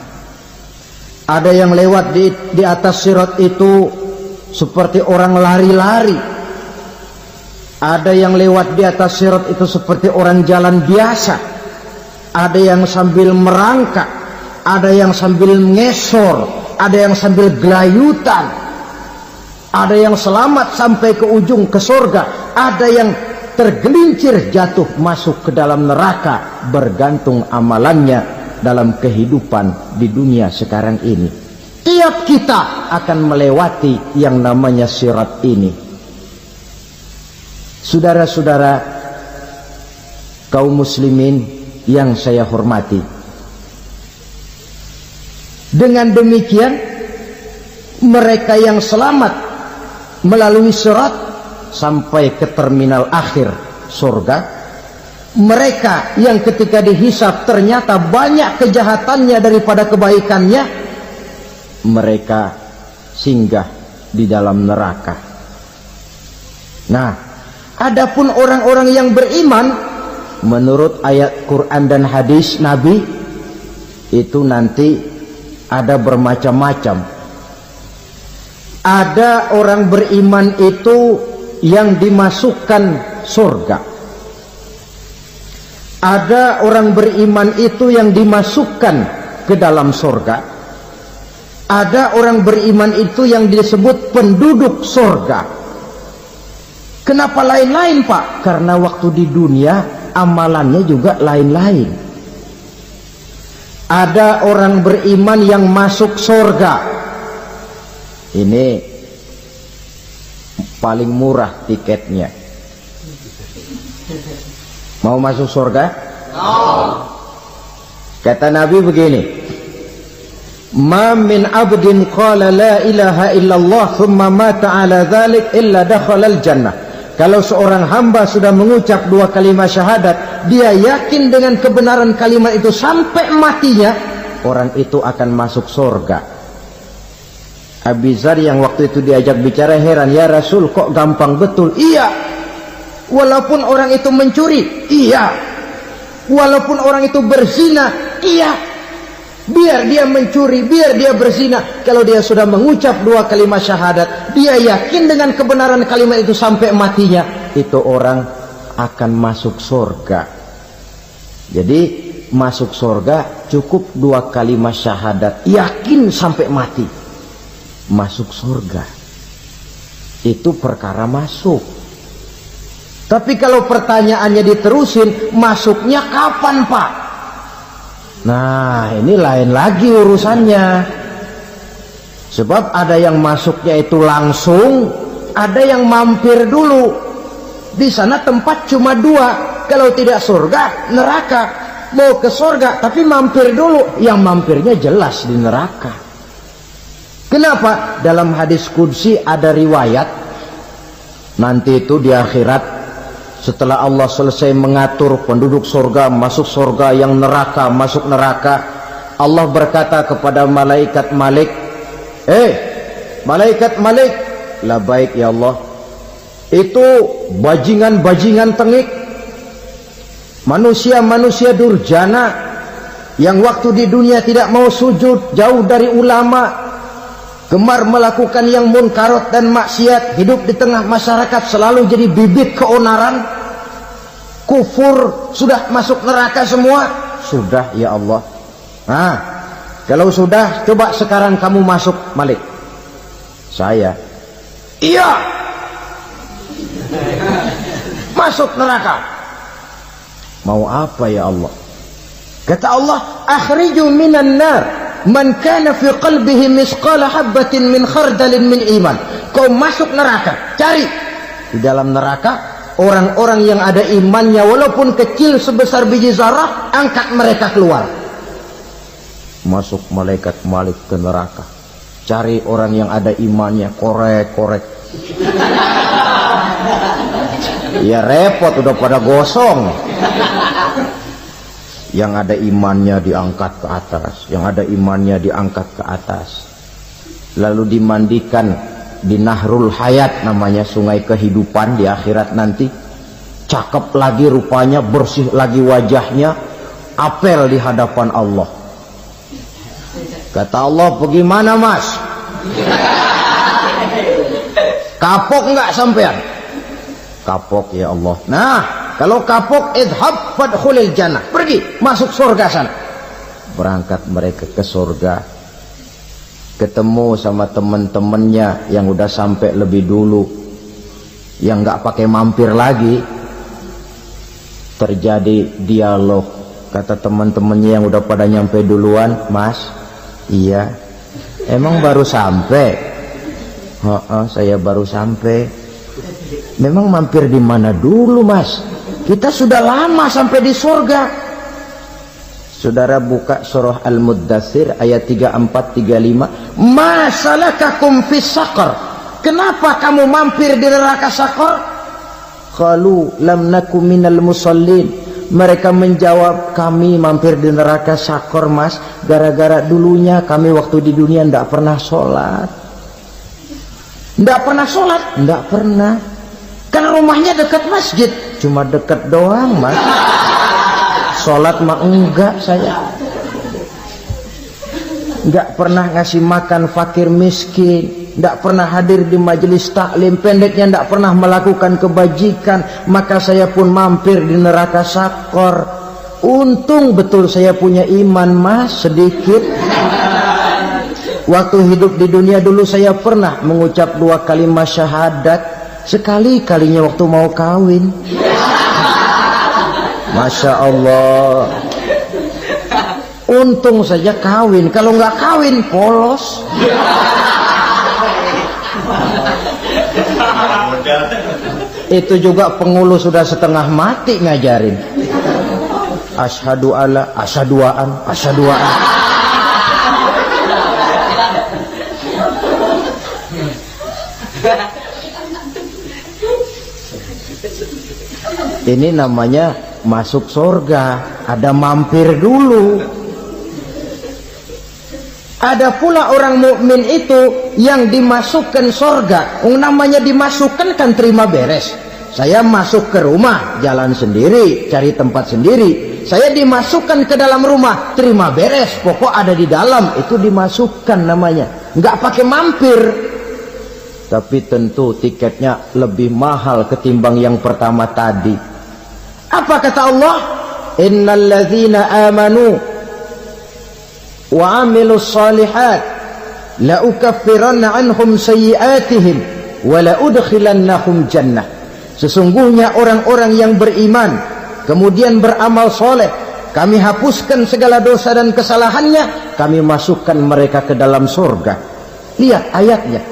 Ada yang lewat di atas sirat itu seperti orang lari-lari. Ada yang lewat di atas sirat itu seperti orang jalan biasa. Ada yang sambil merangkak, ada yang sambil ngesor, ada yang sambil gelayutan, ada yang selamat sampai ke ujung ke surga, ada yang tergelincir jatuh masuk ke dalam neraka, bergantung amalannya dalam kehidupan di dunia sekarang ini. Tiap kita akan melewati yang namanya sirat ini. Saudara-saudara kaum muslimin yang saya hormati, dengan demikian mereka yang selamat melalui sirat sampai ke terminal akhir surga, mereka yang ketika dihisab ternyata banyak kejahatannya daripada kebaikannya, mereka singgah di dalam neraka. Nah, adapun orang-orang yang beriman menurut ayat Quran dan hadis Nabi itu nanti ada bermacam-macam. Ada orang beriman itu yang dimasukkan surga. Ada orang beriman itu yang dimasukkan ke dalam surga. Ada orang beriman itu yang disebut penduduk surga. Kenapa lain-lain, Pak? Karena waktu di dunia amalannya juga lain-lain. Ada orang beriman yang masuk surga. Ini paling murah tiketnya. Mau masuk surga? Kata Nabi begini, ma min abdin qala la ilaha illallah thumma mata ala dhalik illa dakhalal jannah. Kalau seorang hamba sudah mengucap dua kalimat syahadat, dia yakin dengan kebenaran kalimat itu sampai matinya, orang itu akan masuk surga. Abi Dzar yang waktu itu diajak bicara heran, ya Rasul kok gampang betul? Iya, walaupun orang itu mencuri, iya, walaupun orang itu berzina, iya. Biar dia mencuri, biar dia berzina, kalau dia sudah mengucap dua kalimat syahadat, dia yakin dengan kebenaran kalimat itu sampai matinya, itu orang akan masuk surga. Jadi masuk surga cukup dua kalimat syahadat, yakin sampai mati, masuk surga. Itu perkara masuk. Tapi kalau pertanyaannya diterusin, masuknya kapan, Pak? Nah, ini lain lagi urusannya. Sebab ada yang masuknya itu langsung, ada yang mampir dulu. Di sana tempat cuma dua, kalau tidak surga, neraka. Mau ke surga tapi mampir dulu, yang mampirnya jelas di neraka. Kenapa? Dalam hadis qudsi ada riwayat, nanti itu di akhirat, setelah Allah selesai mengatur penduduk surga masuk surga, yang neraka masuk neraka, Allah berkata kepada malaikat Malik, malaikat Malik, labaik ya Allah, itu bajingan-bajingan tengik, manusia-manusia durjana yang waktu di dunia tidak mau sujud, jauh dari ulama, gemar melakukan yang munkarat dan maksiat, hidup di tengah masyarakat selalu jadi bibit keonaran. kufur, sudah masuk neraka semua? Sudah ya Allah. Nah, kalau sudah, coba sekarang kamu masuk, Malik. Saya, iya, masuk neraka. Mau apa ya Allah? Kata Allah, akhriju minan nar man kana fi qalbihi misqala habatin min khardalin min iman. Kau masuk neraka, cari di dalam neraka orang-orang yang ada imannya walaupun kecil sebesar biji zarah, angkat mereka keluar. Masuk malaikat Malik ke neraka, cari orang yang ada imannya, korek-korek. Ya repot, udah pada gosong. Yang ada imannya diangkat ke atas, yang ada imannya diangkat ke atas, lalu dimandikan di Nahrul Hayat, namanya sungai kehidupan di akhirat nanti. Cakep lagi rupanya, bersih lagi wajahnya, apel di hadapan Allah. Kata Allah, bagaimana mas? Kapok nggak sampean? Kapok ya Allah. Nah, kalau kapok, idhab fadkhulil jannah, pergi masuk surga sana. Berangkat mereka ke surga, ketemu sama teman-temannya yang udah sampai lebih dulu, yang nggak pakai mampir lagi. Terjadi dialog. Kata teman-temannya yang udah pada nyampe duluan, mas, iya, emang baru sampai? Saya baru sampai. Memang mampir di mana dulu mas? Kita sudah lama sampai di surga. Saudara buka surah Al-Muddathir ayat 34-35. Ma salakakum fis saqar? Kenapa kamu mampir di neraka Saqar? Qalu lam nakum minal musallin. Mereka menjawab, kami mampir di neraka Saqar mas, gara-gara dulunya kami waktu di dunia tidak pernah sholat. Tidak pernah sholat? Tidak pernah. Kan rumahnya dekat masjid, cuma dekat doang mas. Sholat mah enggak saya. Enggak pernah ngasih makan fakir miskin, enggak pernah hadir di majelis taklim, pendeknya enggak pernah melakukan kebajikan. Maka saya pun mampir di neraka Saqar. Untung betul saya punya iman mas, sedikit. Waktu hidup di dunia dulu saya pernah mengucap 2 kalimat syahadat. Sekali-kalinya waktu mau kawin. Masya Allah. Untung saja kawin. Kalau nggak kawin polos. Itu juga pengulu sudah setengah mati ngajarin. Asyhadu alla, asyaduaan, asyaduaan. Ini namanya masuk surga, ada mampir dulu. Ada pula orang mukmin itu yang dimasukkan surga. Namanya dimasukkan kan terima beres. Saya masuk ke rumah, jalan sendiri, cari tempat sendiri. Saya dimasukkan ke dalam rumah, terima beres, pokok ada di dalam, itu dimasukkan namanya. Nggak pakai mampir. Tapi tentu tiketnya lebih mahal ketimbang yang pertama tadi. Apa kata Allah? Innal ladzina amanu wa amilus solihat la ukaffiranna anhum sayyi'atihim wa la udkhilannahum jannah. Sesungguhnya orang-orang yang beriman kemudian beramal soleh, kami hapuskan segala dosa dan kesalahannya, kami masukkan mereka ke dalam surga. Lihat ayatnya,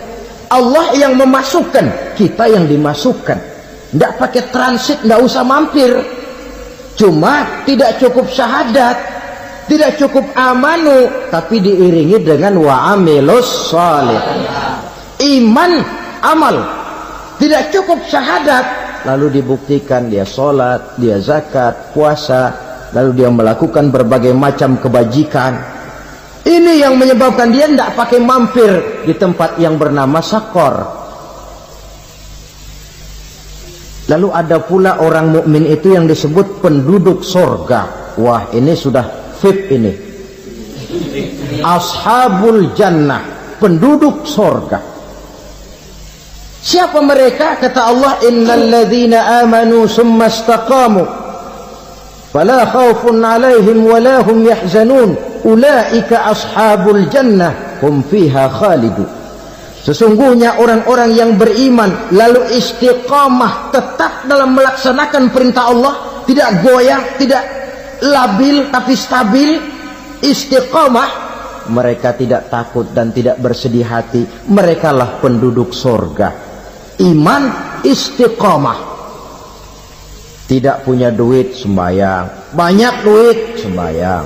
Allah yang memasukkan, kita yang dimasukkan. Tidak pakai transit, tidak usah mampir. Cuma tidak cukup syahadat, tidak cukup amanu, tapi diiringi dengan wa'amilus salih. Iman, amal. Tidak cukup syahadat, lalu dibuktikan dia sholat, dia zakat, puasa, lalu dia melakukan berbagai macam kebajikan. Ini yang menyebabkan dia tidak pakai mampir di tempat yang bernama Saqar. Lalu ada pula orang mukmin itu yang disebut penduduk surga. Wah, ini sudah VIP ini. Ashabul jannah, penduduk surga. Siapa mereka? Kata Allah, innal ladzina amanu summa istaqamu fala khaufun 'alaihim wa la hum yahzanun ulaika ashabul jannah hum fiha khalidun. Sesungguhnya orang-orang yang beriman lalu istiqamah tetap dalam melaksanakan perintah Allah, tidak goyang, tidak labil tapi stabil, istiqamah, mereka tidak takut dan tidak bersedih hati. Merekalah penduduk sorga. Iman, istiqamah. Tidak punya duit, sembahyang. Banyak duit, sembahyang.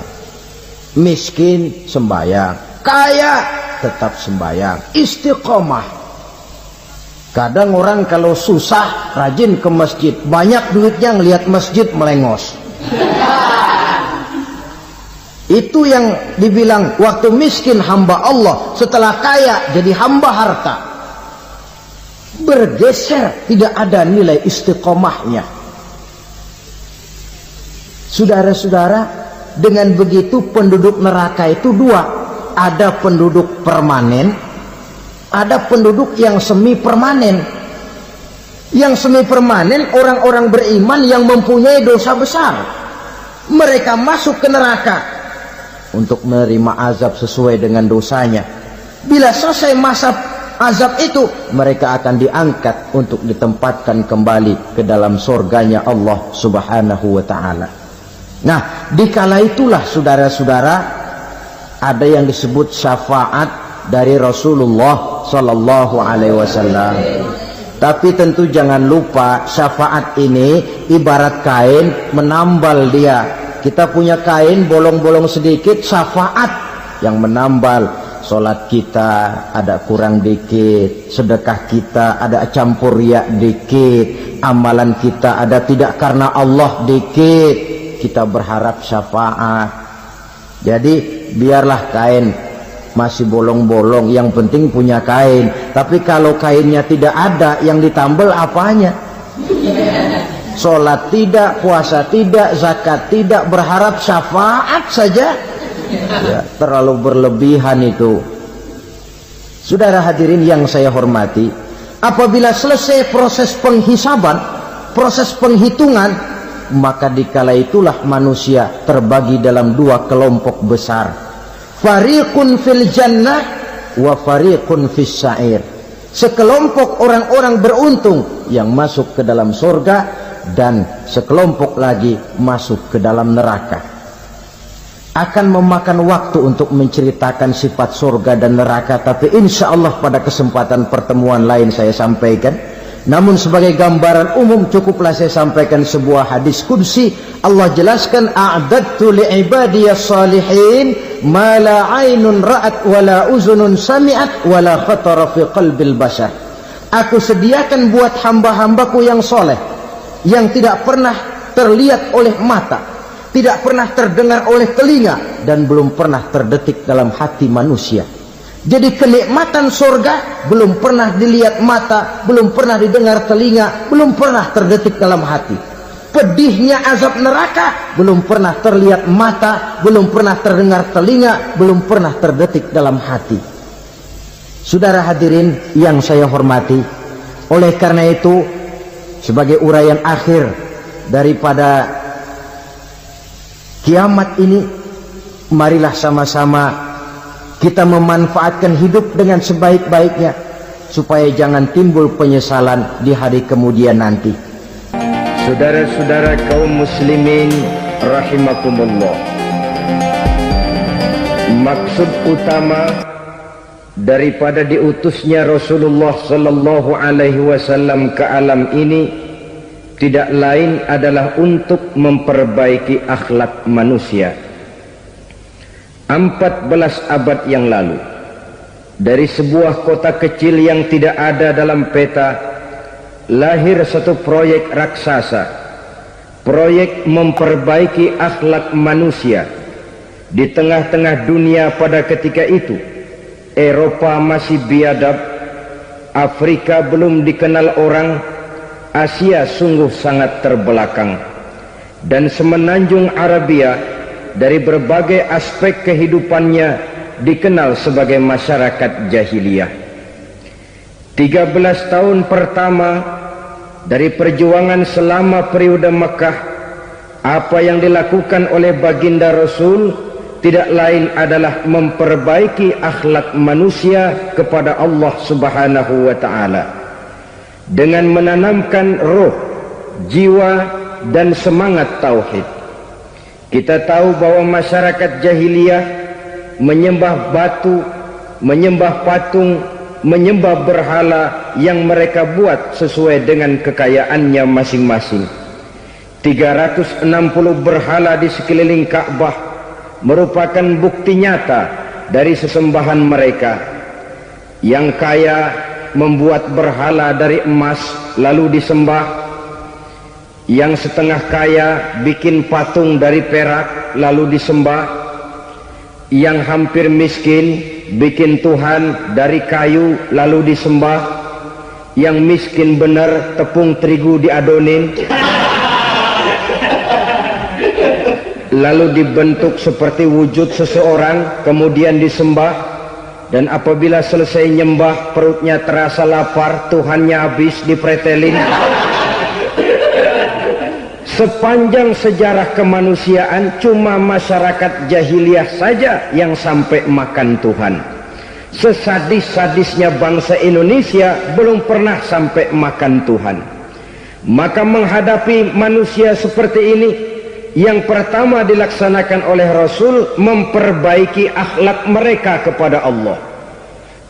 Miskin, sembahyang. Kaya, tetap sembahyang. Istiqamah. Kadang orang kalau susah rajin ke masjid, banyak duitnya ngelihat masjid melengos. Itu yang dibilang waktu miskin hamba Allah, setelah kaya jadi hamba harta. Bergeser, tidak ada nilai istiqomahnya. Saudara-saudara, dengan begitu penduduk neraka itu dua. Ada penduduk permanen, ada penduduk yang semi permanen. Yang semi permanen orang-orang beriman yang mempunyai dosa besar. Mereka masuk ke neraka untuk menerima azab sesuai dengan dosanya. Bila selesai masa azab itu, mereka akan diangkat untuk ditempatkan kembali ke dalam surganya Allah Subhanahu wa ta'ala. Nah, dikala itulah saudara-saudara, ada yang disebut syafaat dari Rasulullah Sallallahu Alaihi Wasallam. Tapi tentu jangan lupa, syafaat ini ibarat kain menambal dia. Kita punya kain bolong-bolong sedikit, syafaat yang menambal. Solat kita ada kurang dikit, sedekah kita ada campur riak dikit, amalan kita ada tidak karena Allah dikit, kita berharap syafaat. Jadi biarlah kain masih bolong-bolong, yang penting punya kain. Tapi kalau kainnya tidak ada, yang ditambal apanya? Sholat tidak, puasa tidak, zakat tidak, berharap syafaat saja, ya, terlalu berlebihan itu. Saudara hadirin yang saya hormati, apabila selesai proses penghisaban, proses penghitungan, maka dikala itulah manusia terbagi dalam dua kelompok besar. Fariqun fil jannah wa fariqun fis sa'ir. Sekelompok orang-orang beruntung yang masuk ke dalam surga, dan sekelompok lagi masuk ke dalam neraka. Akan memakan waktu untuk menceritakan sifat surga dan neraka, tapi insya Allah pada kesempatan pertemuan lain saya sampaikan. Namun sebagai gambaran umum cukuplah saya sampaikan sebuah hadis qudsi. Allah jelaskan, a'dadtu li'ibadiyas salihin ma la 'ainun ra'at wa la uzunun sami'at wa la khatara fi qalbil bashar. Aku sediakan buat hamba-hambaku yang soleh, yang tidak pernah terlihat oleh mata, tidak pernah terdengar oleh telinga, dan belum pernah terdetik dalam hati manusia. Jadi kenikmatan surga belum pernah dilihat mata, belum pernah didengar telinga, belum pernah terdetik dalam hati. Pedihnya azab neraka belum pernah terlihat mata, belum pernah terdengar telinga, belum pernah terdetik dalam hati. Saudara hadirin yang saya hormati, oleh karena itu sebagai uraian akhir daripada kiamat ini, marilah sama-sama kita memanfaatkan hidup dengan sebaik-baiknya, supaya jangan timbul penyesalan di hari kemudian nanti. Saudara-saudara kaum muslimin rahimakumullah, maksud utama daripada diutusnya Rasulullah sallallahu alaihi wasallam ke alam ini tidak lain adalah untuk memperbaiki akhlak manusia. 14 abad yang lalu, dari sebuah kota kecil yang tidak ada dalam peta, lahir satu proyek raksasa, proyek memperbaiki akhlak manusia. Di tengah-tengah dunia pada ketika itu, Eropa masih biadab, Afrika belum dikenal orang, Asia sungguh sangat terbelakang, dan semenanjung Arabia dari berbagai aspek kehidupannya dikenal sebagai masyarakat jahiliyah. 13 tahun pertama dari perjuangan selama periode Mekah Apa yang dilakukan oleh baginda Rasul tidak lain adalah memperbaiki akhlak manusia kepada Allah Subhanahu wa ta'ala dengan menanamkan roh, jiwa dan semangat tauhid. Kita tahu bahwa masyarakat jahiliyah menyembah batu, menyembah patung, menyembah berhala yang mereka buat sesuai dengan kekayaannya masing-masing. 360 berhala di sekeliling Ka'bah merupakan bukti nyata dari sesembahan mereka. Yang kaya membuat berhala dari emas lalu disembah, yang setengah kaya bikin patung dari perak lalu disembah, yang hampir miskin bikin Tuhan dari kayu lalu disembah, yang miskin benar tepung terigu diadonin lalu dibentuk seperti wujud seseorang kemudian disembah, dan apabila selesai nyembah perutnya terasa lapar, Tuhannya habis dipretelin. Sepanjang sejarah kemanusiaan cuma masyarakat jahiliyah saja yang sampai makan Tuhan. Sesadis-sadisnya bangsa Indonesia belum pernah sampai makan Tuhan. Maka menghadapi manusia seperti ini, yang pertama dilaksanakan oleh Rasul memperbaiki akhlak mereka kepada Allah,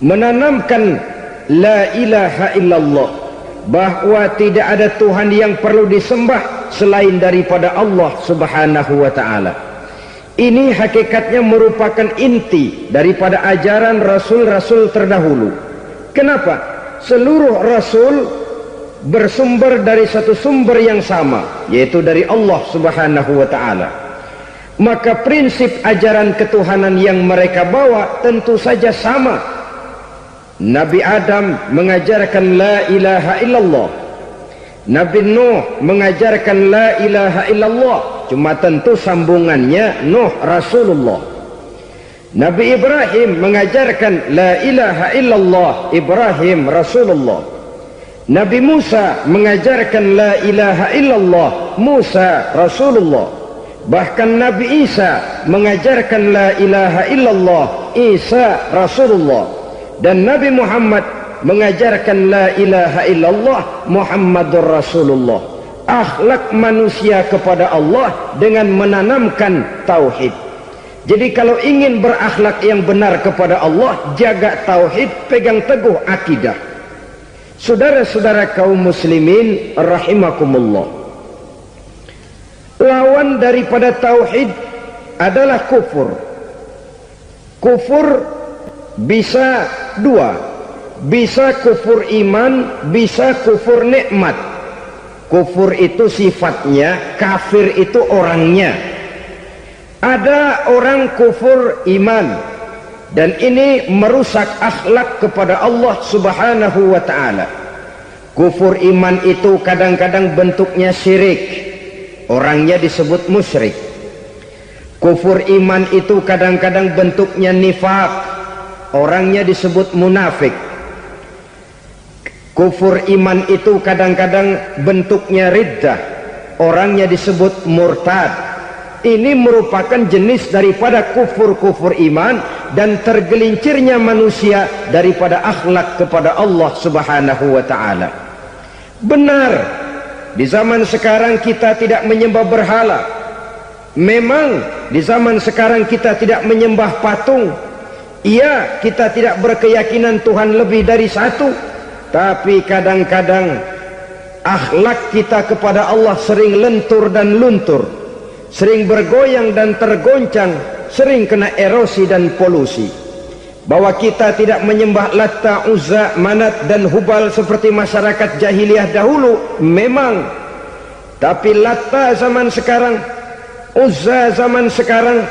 menanamkan la ilaha illallah, bahwa tidak ada Tuhan yang perlu disembah selain daripada Allah Subhanahu wa ta'ala. Ini hakikatnya merupakan inti daripada ajaran Rasul-Rasul terdahulu. Kenapa? Seluruh Rasul bersumber dari satu sumber yang sama, yaitu dari Allah Subhanahu wa ta'ala. Maka prinsip ajaran ketuhanan yang mereka bawa tentu saja sama. Nabi Adam mengajarkan la ilaha illallah, Nabi Nuh mengajarkan la ilaha illallah, cuma tentu sambungannya Nuh Rasulullah. Nabi Ibrahim mengajarkan la ilaha illallah, Ibrahim Rasulullah. Nabi Musa mengajarkan la ilaha illallah, Musa Rasulullah. Bahkan Nabi Isa mengajarkan la ilaha illallah, Isa Rasulullah. Dan Nabi Muhammad mengajarkan la ilaha illallah, Muhammadur Rasulullah. Akhlak manusia kepada Allah dengan menanamkan tauhid. Jadi kalau ingin berakhlak yang benar kepada Allah, jaga tauhid, pegang teguh akidah. Saudara-saudara kaum muslimin rahimakumullah, lawan daripada tauhid adalah kufur. Kufur bisa dua, bisa kufur iman, bisa kufur nikmat. Kufur itu sifatnya, kafir itu orangnya. Ada orang kufur iman, dan ini merusak akhlak kepada Allah Subhanahu wa ta'ala. Kufur iman itu kadang-kadang bentuknya syirik, orangnya disebut musyrik. Kufur iman itu kadang-kadang bentuknya nifak, orangnya disebut munafik. Kufur iman itu kadang-kadang bentuknya riddah, orangnya disebut murtad. Ini merupakan jenis daripada kufur-kufur iman dan tergelincirnya manusia daripada akhlak kepada Allah Subhanahu wa ta'ala. Benar, di zaman sekarang kita tidak menyembah berhala. Memang di zaman sekarang kita tidak menyembah patung. Iya, kita tidak berkeyakinan Tuhan lebih dari satu. Tapi kadang-kadang akhlak kita kepada Allah sering lentur dan luntur, sering bergoyang dan tergoncang, sering kena erosi dan polusi. Bahwa kita tidak menyembah Latta, Uzza, Manat dan Hubal seperti masyarakat jahiliyah dahulu, memang. Tapi Latta zaman sekarang, Uzza zaman sekarang,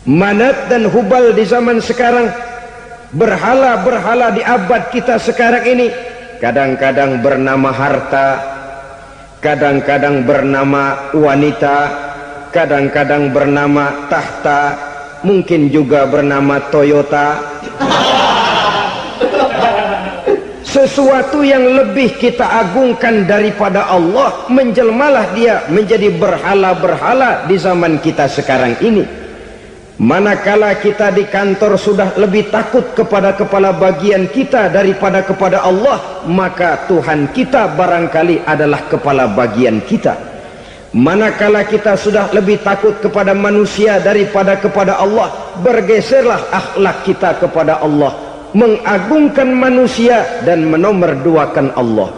Manat dan Hubal di zaman sekarang, berhala-berhala di abad kita sekarang ini, kadang-kadang bernama harta, kadang-kadang bernama wanita, kadang-kadang bernama tahta, mungkin juga bernama Toyota. sesuatu yang lebih kita agungkan daripada Allah, menjelmalah dia menjadi berhala-berhala di zaman kita sekarang ini. Manakala kita di kantor sudah lebih takut kepada kepala bagian kita daripada kepada Allah, maka Tuhan kita barangkali adalah kepala bagian kita. Manakala kita sudah lebih takut kepada manusia daripada kepada Allah, bergeserlah akhlak kita kepada Allah, mengagungkan manusia dan menomorduakan Allah.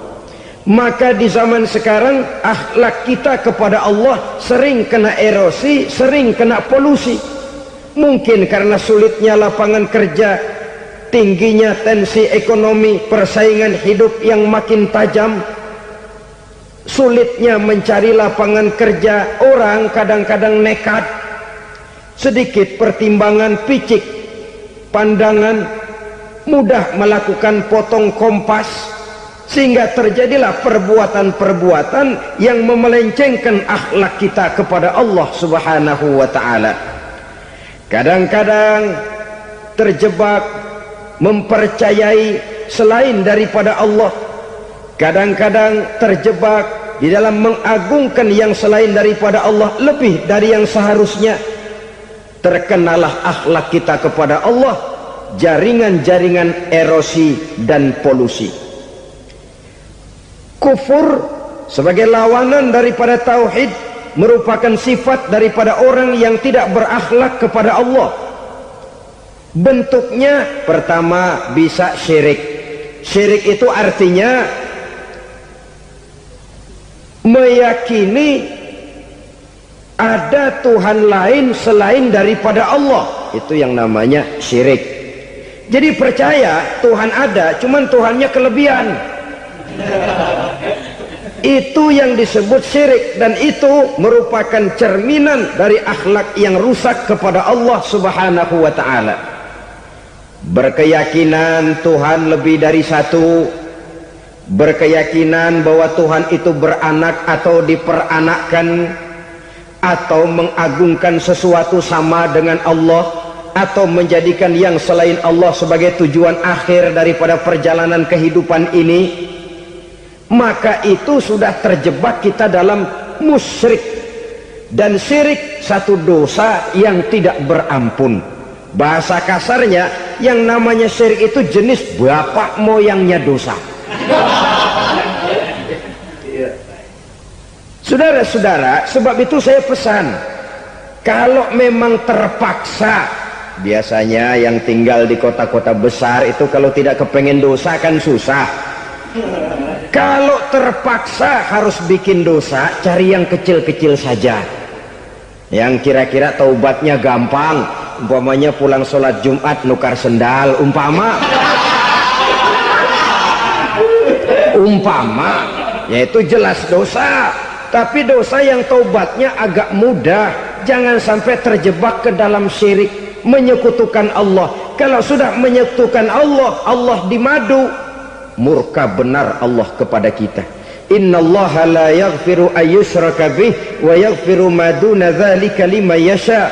Maka di zaman sekarang akhlak kita kepada Allah sering kena erosi, sering kena polusi. Mungkin karena sulitnya lapangan kerja, tingginya tensi ekonomi, persaingan hidup yang makin tajam, sulitnya mencari lapangan kerja, orang kadang-kadang nekat, sedikit pertimbangan, picik pandangan, mudah melakukan potong kompas, sehingga terjadilah perbuatan-perbuatan yang memelencengkan akhlak kita kepada Allah Subhanahu wa ta'ala. Kadang-kadang terjebak mempercayai selain daripada Allah, kadang-kadang terjebak di dalam mengagungkan yang selain daripada Allah lebih dari yang seharusnya. Terkenalah akhlak kita kepada Allah jaringan-jaringan erosi dan polusi. Kufur sebagai lawanan daripada tauhid merupakan sifat daripada orang yang tidak berakhlak kepada Allah. Bentuknya pertama bisa syirik. Syirik itu artinya meyakini ada Tuhan lain selain daripada Allah. Itu yang namanya syirik. Jadi percaya Tuhan ada, cuman Tuhannya kelebihan. Itu yang disebut syirik, dan itu merupakan cerminan dari akhlak yang rusak kepada Allah Subhanahu wa ta'ala. Berkeyakinan Tuhan lebih dari satu, berkeyakinan bahwa Tuhan itu beranak atau diperanakkan, atau mengagungkan sesuatu sama dengan Allah, atau menjadikan yang selain Allah sebagai tujuan akhir daripada perjalanan kehidupan ini, maka itu sudah terjebak kita dalam musyrik. Dan syirik satu dosa yang tidak berampun. Bahasa kasarnya, yang namanya syirik itu jenis bapak moyangnya dosa. Saudara-saudara, sebab itu saya pesan, kalau memang terpaksa, biasanya yang tinggal di kota-kota besar itu kalau tidak kepengen dosa kan susah. Kalau terpaksa harus bikin dosa, cari yang kecil-kecil saja, yang kira-kira taubatnya gampang. Umpamanya pulang sholat Jumat nukar sendal, umpama yaitu jelas dosa. Tapi dosa yang taubatnya agak mudah. Jangan sampai terjebak ke dalam syirik, menyekutukan Allah. Kalau sudah menyekutukan Allah, Allah dimadu, murka benar Allah kepada kita. Innallaha la yaghfiru ayyushraka bih wa yaghfiru ma duna dzalika liman yasha.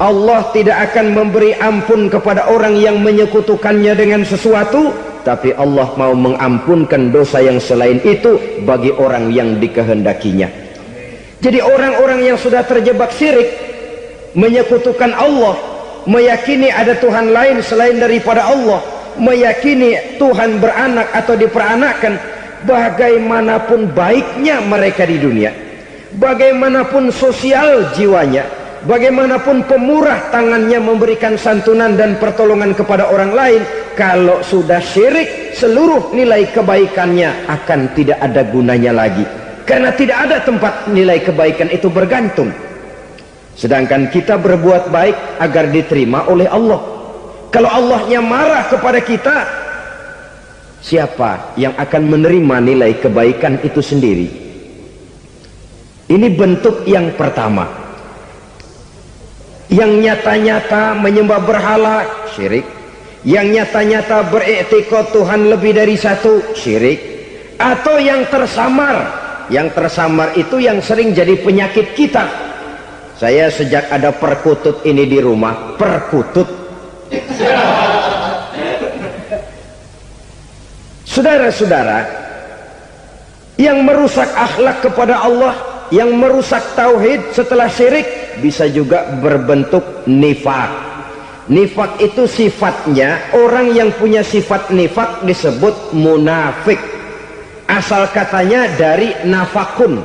Allah tidak akan memberi ampun kepada orang yang menyekutukannya dengan sesuatu, tapi Allah mau mengampunkan dosa yang selain itu bagi orang yang dikehendakinya. Jadi orang-orang yang sudah terjebak syirik, menyekutukan Allah, meyakini ada Tuhan lain selain daripada Allah, meyakini Tuhan beranak atau diperanakkan, bagaimanapun baiknya mereka di dunia, bagaimanapun sosial jiwanya, bagaimanapun pemurah tangannya memberikan santunan dan pertolongan kepada orang lain, kalau sudah syirik, seluruh nilai kebaikannya akan tidak ada gunanya lagi, karena tidak ada tempat nilai kebaikan itu bergantung. Sedangkan kita berbuat baik agar diterima oleh Allah. Kalau Allahnya marah kepada kita, siapa yang akan menerima nilai kebaikan itu sendiri? Ini bentuk yang pertama. Yang nyata-nyata menyembah berhala, syirik. Yang nyata-nyata beriktikad Tuhan lebih dari satu, syirik. Atau yang tersamar. Yang tersamar itu yang sering jadi penyakit kita. Saya sejak ada perkutut ini di rumah, Saudara-saudara, yang merusak akhlak kepada Allah, yang merusak tauhid setelah syirik, bisa juga berbentuk nifak. Nifak itu sifatnya, orang yang punya sifat nifak disebut munafik. Asal katanya dari nafakun.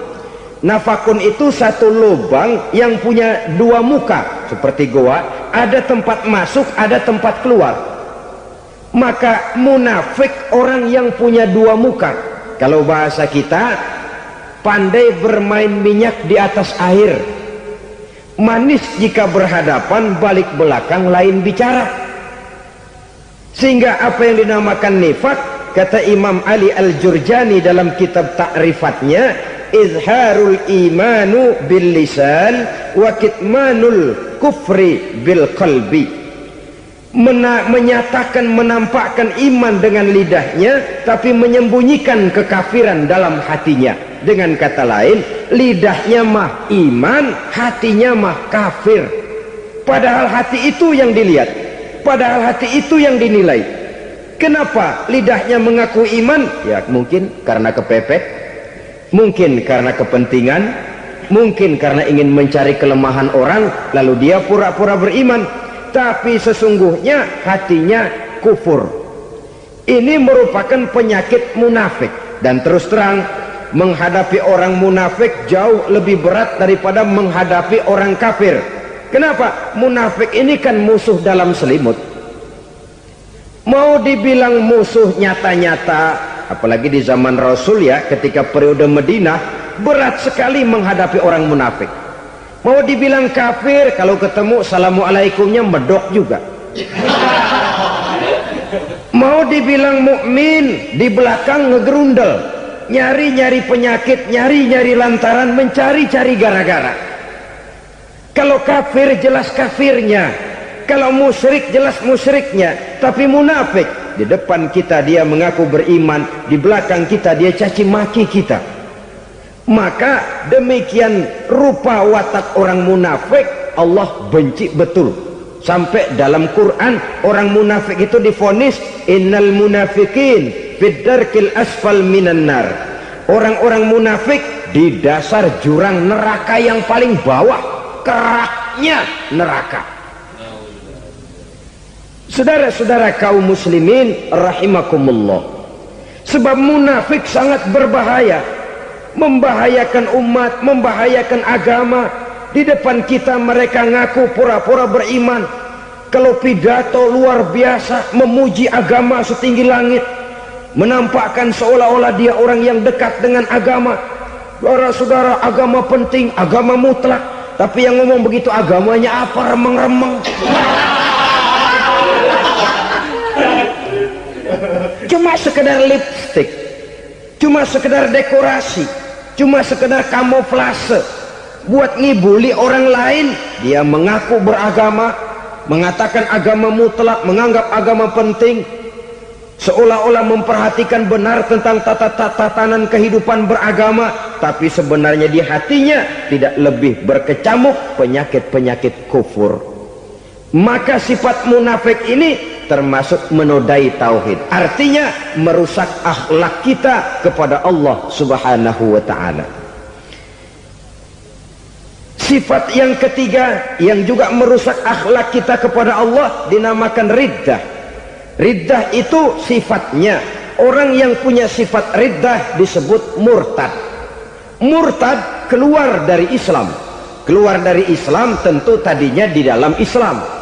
Nafakun itu satu lubang yang punya dua muka, seperti goa, ada tempat masuk, ada tempat keluar. Maka munafik orang yang punya dua muka. Kalau bahasa kita, pandai bermain minyak di atas air, manis jika berhadapan, balik belakang lain bicara. Sehingga apa yang dinamakan nifak, kata Imam Ali Al-Jurjani dalam kitab ta'rifatnya, izharul imanu bil lisan wa kitmanul kufri bil qalbi. Menyatakan, menampakkan iman dengan lidahnya, tapi menyembunyikan kekafiran dalam hatinya. Dengan kata lain, lidahnya mah iman, hatinya mah kafir. Padahal hati itu yang dilihat, padahal hati itu yang dinilai. Kenapa lidahnya mengaku iman? Ya mungkin karena kepepet, mungkin karena kepentingan, mungkin karena ingin mencari kelemahan orang, lalu dia pura-pura beriman. Tapi sesungguhnya hatinya kufur. Ini merupakan penyakit munafik. Dan terus terang, menghadapi orang munafik jauh lebih berat daripada menghadapi orang kafir. Kenapa? Munafik ini kan musuh dalam selimut. Mau dibilang musuh nyata-nyata, apalagi di zaman Rasul ya, ketika periode Madinah, berat sekali menghadapi orang munafik. Mau dibilang kafir, kalau ketemu assalamualaikumnya medok juga. Mau dibilang mukmin, di belakang ngegerundel, nyari-nyari penyakit, nyari-nyari lantaran, mencari-cari gara-gara. Kalau kafir jelas kafirnya, kalau musyrik jelas musyriknya. Tapi munafik, di depan kita dia mengaku beriman, di belakang kita dia caci maki kita. Maka demikian rupa watak orang munafik Allah benci betul. Sampai dalam Quran orang munafik itu divonis innal munafikin fid darkil asfal minan nar. Orang-orang munafik di dasar jurang neraka yang paling bawah, keraknya neraka. Saudara-saudara kaum muslimin rahimakumullah, sebab munafik sangat berbahaya, membahayakan umat, membahayakan agama. Di depan kita mereka ngaku pura-pura beriman, kalau pidato luar biasa, memuji agama setinggi langit, menampakkan seolah-olah dia orang yang dekat dengan agama. Saudara-saudara, agama penting, agama mutlak. Tapi yang ngomong begitu agamanya apa? Remeng-remeng. Cuma sekedar lipstick, cuma sekedar dekorasi, cuma sekedar kamuflase buat ngibuli orang lain. Dia mengaku beragama, mengatakan agama mutlak, menganggap agama penting, seolah-olah memperhatikan benar tentang tatanan kehidupan beragama, tapi sebenarnya di hatinya tidak lebih berkecamuk penyakit-penyakit kufur. Maka sifat munafik ini termasuk menodai tauhid, artinya merusak akhlak kita kepada Allah Subhanahu wa ta'ala. Sifat yang ketiga yang juga merusak akhlak kita kepada Allah dinamakan riddah. Riddah itu sifatnya, orang yang punya sifat riddah disebut murtad. Murtad keluar dari Islam. Keluar dari Islam tentu tadinya di dalam Islam.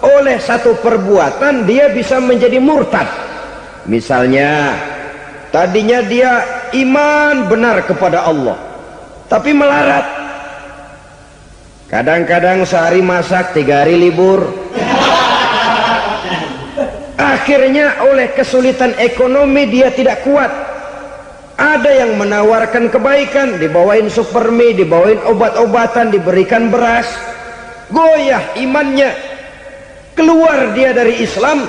Oleh satu perbuatan dia bisa menjadi murtad. Misalnya tadinya dia iman benar kepada Allah, tapi melarat. Kadang-kadang sehari masak, 3 hari libur. Akhirnya oleh kesulitan ekonomi dia tidak kuat. Ada yang menawarkan kebaikan, dibawain supermi, dibawain obat-obatan, diberikan beras. Goyah imannya. Keluar dia dari Islam,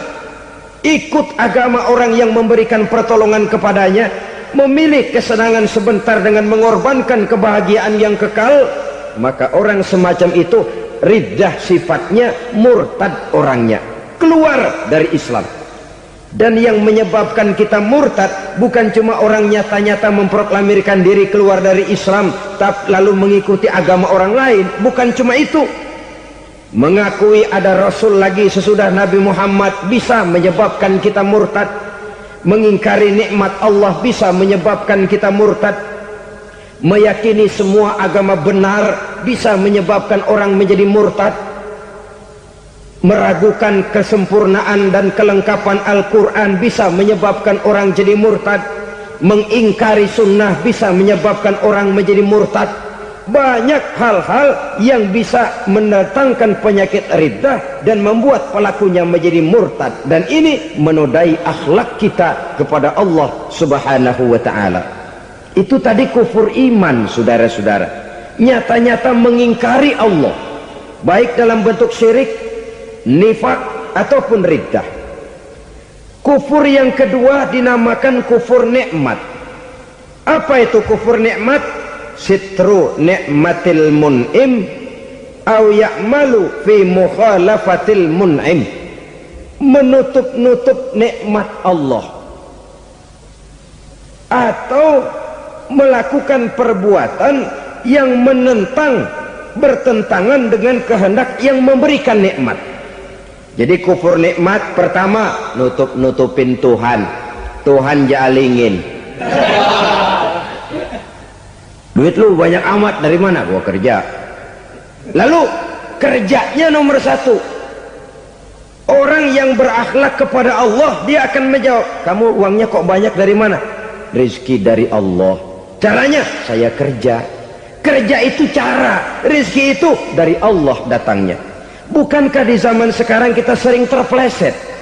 ikut agama orang yang memberikan pertolongan kepadanya, memilih kesenangan sebentar dengan mengorbankan kebahagiaan yang kekal. Maka orang semacam itu riddah sifatnya, murtad orangnya, keluar dari Islam. Dan yang menyebabkan kita murtad bukan cuma orang nyata-nyata memproklamirkan diri keluar dari Islam lalu mengikuti agama orang lain, bukan cuma itu. Mengakui ada Rasul lagi sesudah Nabi Muhammad bisa menyebabkan kita murtad. Mengingkari nikmat Allah bisa menyebabkan kita murtad. Meyakini semua agama benar bisa menyebabkan orang menjadi murtad. Meragukan kesempurnaan dan kelengkapan Al-Quran bisa menyebabkan orang jadi murtad. Mengingkari sunnah bisa menyebabkan orang menjadi murtad. Banyak hal-hal yang bisa mendatangkan penyakit riddah dan membuat pelakunya menjadi murtad, dan ini menodai akhlak kita kepada Allah Subhanahu wa ta'ala. Itu tadi kufur iman, saudara-saudara. Nyata-nyata mengingkari Allah, baik dalam bentuk syirik, nifak, ataupun riddah. Kufur yang kedua dinamakan kufur nikmat. Apa itu kufur nikmat? Sitru ni'matil mun'im au ya'malu fi mukhalafatil mun'im. Menutup-nutup nikmat Allah atau melakukan perbuatan yang menentang, bertentangan dengan kehendak yang memberikan nikmat. Jadi kufur nikmat pertama, nutup-nutupin Tuhan jalingin. Duit lu banyak amat, dari mana? Gua kerja. Lalu kerjanya nomor satu. Orang yang berakhlak kepada Allah, dia akan menjawab, kamu uangnya kok banyak, dari mana? Rezeki dari Allah. Caranya, saya kerja. Kerja itu cara, rezeki itu dari Allah datangnya. Bukankah di zaman sekarang kita sering terpleset?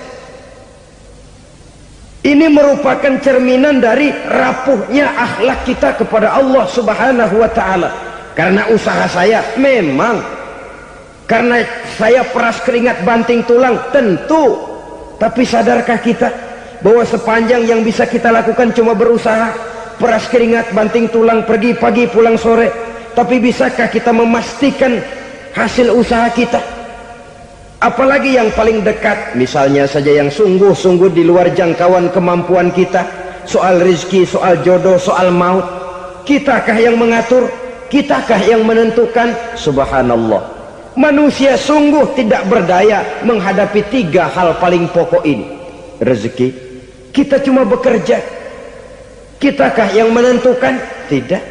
Ini merupakan cerminan dari rapuhnya akhlak kita kepada Allah Subhanahu wa ta'ala. Karena usaha saya memang, karena saya peras keringat banting tulang, tentu. Tapi sadarkah kita bahwa sepanjang yang bisa kita lakukan cuma berusaha, peras keringat banting tulang, pergi pagi pulang sore? Tapi bisakah kita memastikan hasil usaha kita? Apalagi yang paling dekat, misalnya saja yang sungguh-sungguh di luar jangkauan kemampuan kita, soal rezeki, soal jodoh, soal maut, kitakah yang mengatur? Kitakah yang menentukan? Subhanallah, manusia sungguh tidak berdaya menghadapi tiga hal paling pokok ini. Rezeki, kita cuma bekerja. Kitakah yang menentukan? Tidak.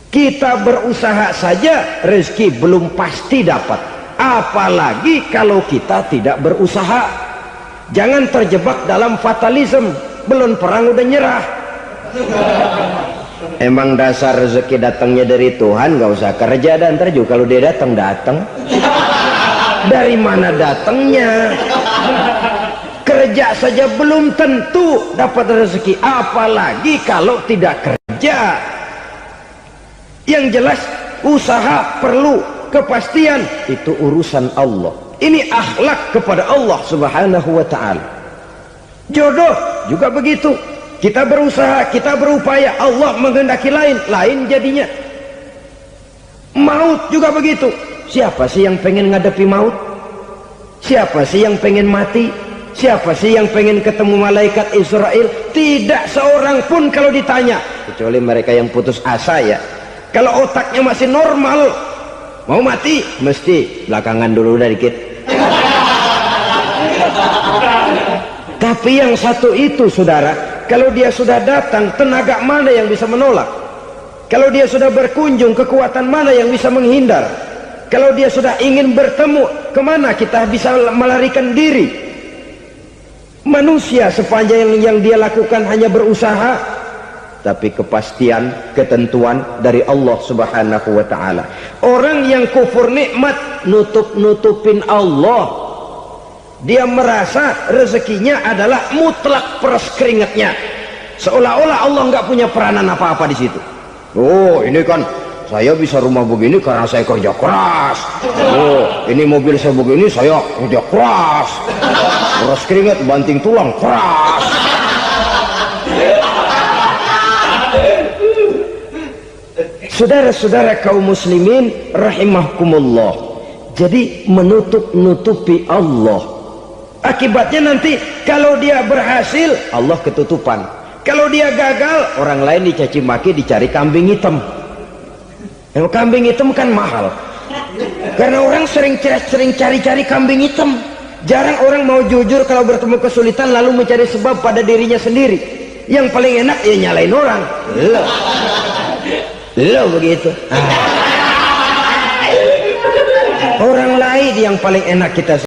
Kita berusaha saja, rezeki belum pasti dapat. Apalagi kalau kita tidak berusaha. Jangan terjebak dalam fatalisme, belum perang udah nyerah. Emang dasar rezeki datangnya dari Tuhan, gak usah kerja, dan ntar juga kalau dia datang. Dari mana datangnya? Kerja saja belum tentu dapat rezeki, apalagi kalau tidak kerja. Yang jelas usaha perlu, kepastian itu urusan Allah. Ini akhlak kepada Allah Subhanahu wa ta'ala. Jodoh juga begitu. Kita berusaha, kita berupaya, Allah menghendaki lain jadinya. Maut juga begitu. Siapa sih yang pengen ngadepi maut? Siapa sih yang pengen mati? Siapa sih yang pengen ketemu malaikat Israel? Tidak seorang pun kalau ditanya, kecuali mereka yang putus asa ya. Kalau otaknya masih normal, mau mati mesti belakangan dulu dah dikit. Tapi yang satu itu, saudara, kalau dia sudah datang, tenaga mana yang bisa menolak? Kalau dia sudah berkunjung, kekuatan mana yang bisa menghindar? Kalau dia sudah ingin bertemu, kemana kita bisa melarikan diri? Manusia sepanjang yang dia lakukan hanya berusaha, tapi kepastian, ketentuan dari Allah Subhanahu wa ta'ala. Orang yang kufur nikmat, nutupin Allah. Dia merasa rezekinya adalah mutlak peras keringatnya, seolah-olah Allah nggak punya peranan apa-apa di situ. Oh, ini kan saya bisa rumah begini karena saya kerja keras. Oh, ini mobil saya begini, saya kerja keras. Peras keringat, banting tulang, keras. Saudara-saudara kaum muslimin rahimahkumullah, jadi menutup-nutupi Allah, akibatnya nanti kalau dia berhasil, Allah ketutupan. Kalau dia gagal, orang lain dicaci maki, dicari kambing hitam. Yang kambing hitam kan mahal. Karena orang sering cari-cari kambing hitam. Jarang orang mau jujur kalau bertemu kesulitan lalu mencari sebab pada dirinya sendiri. Yang paling enak ya nyalain orang. Lo begitu. Orang lain yang paling enak kita